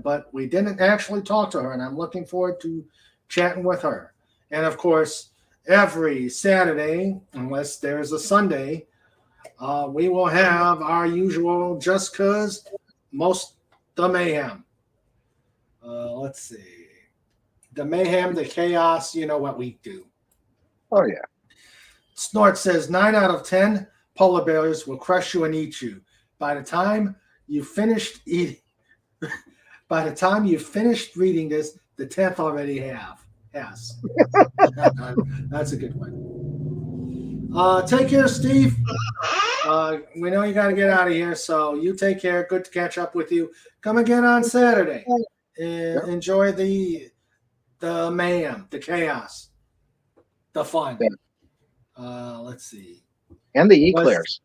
but we didn't actually talk to her, and I'm looking forward to chatting with her. And of course, every Saturday, unless there's a Sunday, we will have our usual Just Cuz the Mayhem. Let's see. The mayhem, the chaos, you know what we do. Oh, yeah. Snort says 9 out of 10 polar bears will crush you and eat you. By the time you finished reading this, the 10th already has. That's a good one. Take care, Steve. We know you got to get out of here, so you take care. Good to catch up with you. Come again on Saturday. Enjoy the mayhem, the chaos, the fun. Let's see. And the eclairs.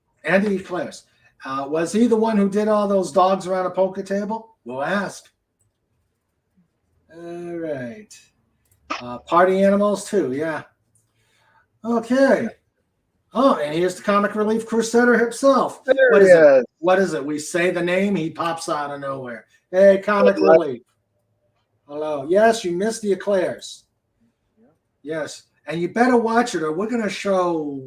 Was he the one who did all those dogs around a poker table? We'll ask. All right. Party animals too, yeah. Okay. Oh, and here's the Comic Relief Crusader himself. What is it? We say the name, he pops out of nowhere. Hey, Comic Relief. Hello. Yes, you missed the eclairs. Yes. And you better watch it or we're going to show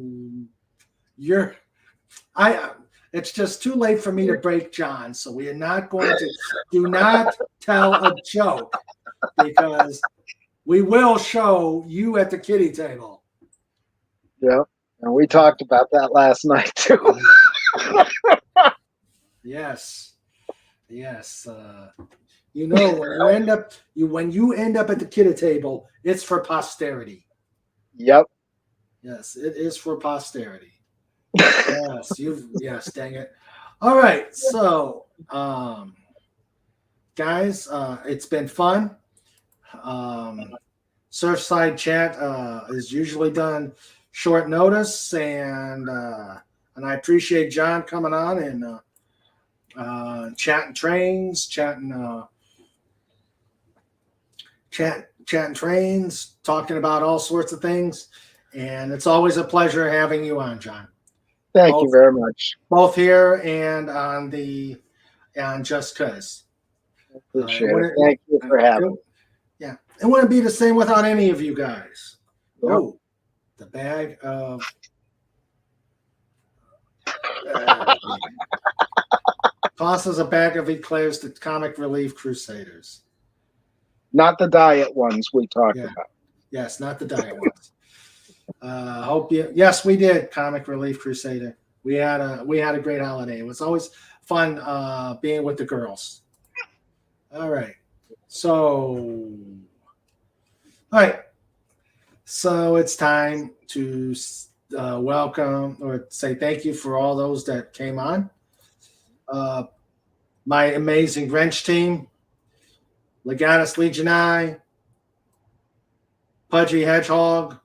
it's just too late for me to break John. So we are not going to do not tell a joke because we will show you at the kiddie table. Yeah. And we talked about that last night too. Yes. You know, when you end up at the kiddie table, it's for posterity. Yep. Yes, it is for posterity. Yes, dang it. All right, so guys, it's been fun. Surfside chat is usually done short notice, and I appreciate John coming on and chatting trains, chatting trains, talking about all sorts of things. And it's always a pleasure having you on, John. Thank you very much. Both here and on Just Cause. Appreciate it. Thank you for having me. Yeah. It wouldn't be the same without any of you guys. Yep. Oh, the bag of toss us a bag of eclairs to Comic Relief Crusaders. Not the diet ones we talked about. Yes, not the diet ones. Hope you. Yes, we did. Comic Relief Crusader. We had a great holiday. It was always fun being with the girls. All right. So it's time to welcome or say thank you for all those that came on. My amazing wrench team, Legatus Legionii, Pudgy Hedgehog,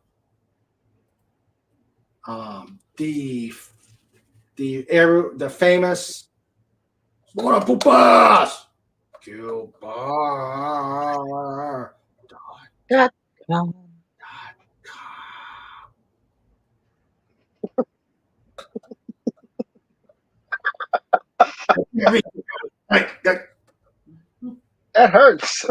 the famous Pupas. That hurts.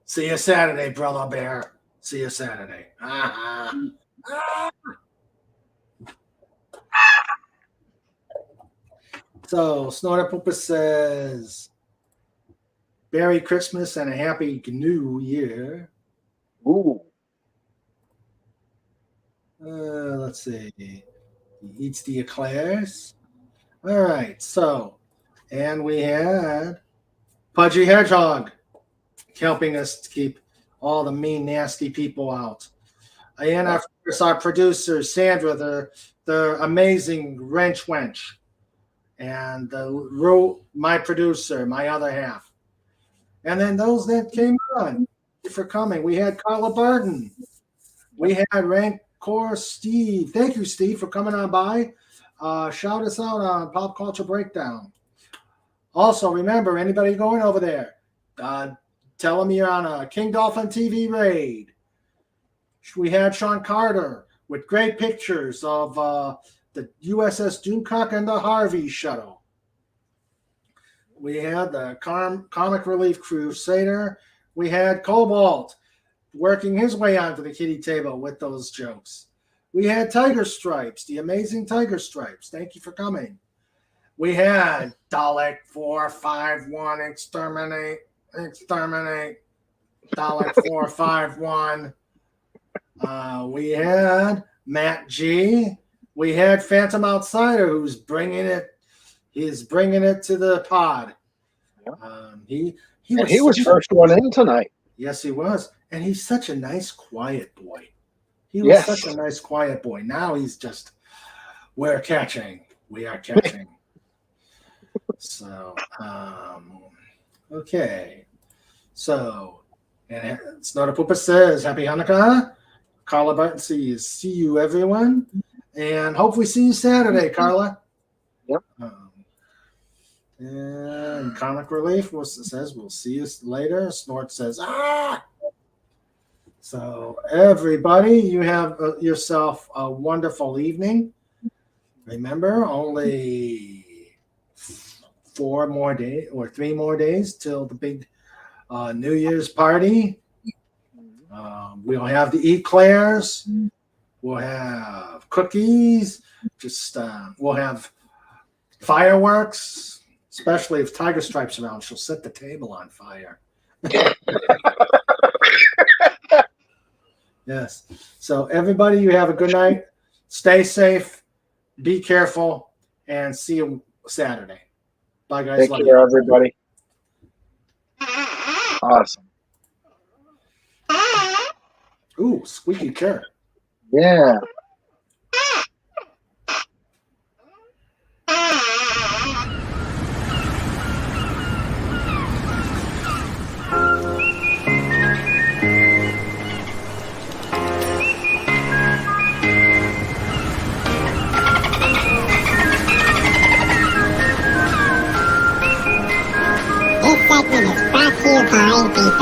See you Saturday, brother bear. See you Saturday. So Snorter Poopa says, Merry Christmas and a Happy New Year. Ooh. Let's see. He eats the eclairs. All right. So, and we had Pudgy Hedgehog helping us to keep all the mean, nasty people out. And of course, our producer, Sandra, the amazing wrench wench. And my producer, my other half. And then those that came on, thank you for coming. We had Carla Barton. We had Rancor Steve. Thank you, Steve, for coming on by. Shout us out on Pop Culture Breakdown. Also, remember, anybody going over there, tell them you're on a King Dolphin TV raid. We had Sean Carter with great pictures of the USS Doomcock and the Harvey shuttle. We had the Comic Relief Crusader. We had Cobalt working his way onto the kitty table with those jokes. We had Tiger Stripes, the amazing Tiger Stripes. Thank you for coming. We had Dalek 451 exterminate. Dalek 451. We had Matt G. We had Phantom Outsider, who's bringing it. He's bringing it to the pod. He was first one in tonight. Yes, he was, and he's such a nice, quiet boy. He was such a nice, quiet boy. Now he's just, we're catching. We are catching. So, okay. So, and Snorter Poopa says, Happy Hanukkah. Carla Barton says, see you, everyone. And hopefully see you Saturday, Carla. Yep. And Comic Relief says, we'll see you later. Snort says, ah! So, everybody, you have yourself a wonderful evening. Remember, only 4 more days or 3 more days till the big New Year's party. We'll have the eclairs. We'll have cookies. We'll have fireworks, especially if Tiger Stripe's around. She'll set the table on fire. Yes. So everybody, you have a good night. Stay safe. Be careful. And see you Saturday. Bye, guys. Take care, everybody. Awesome. Ooh, squeaky chair. Yeah. This segment is brought to you by Dolphin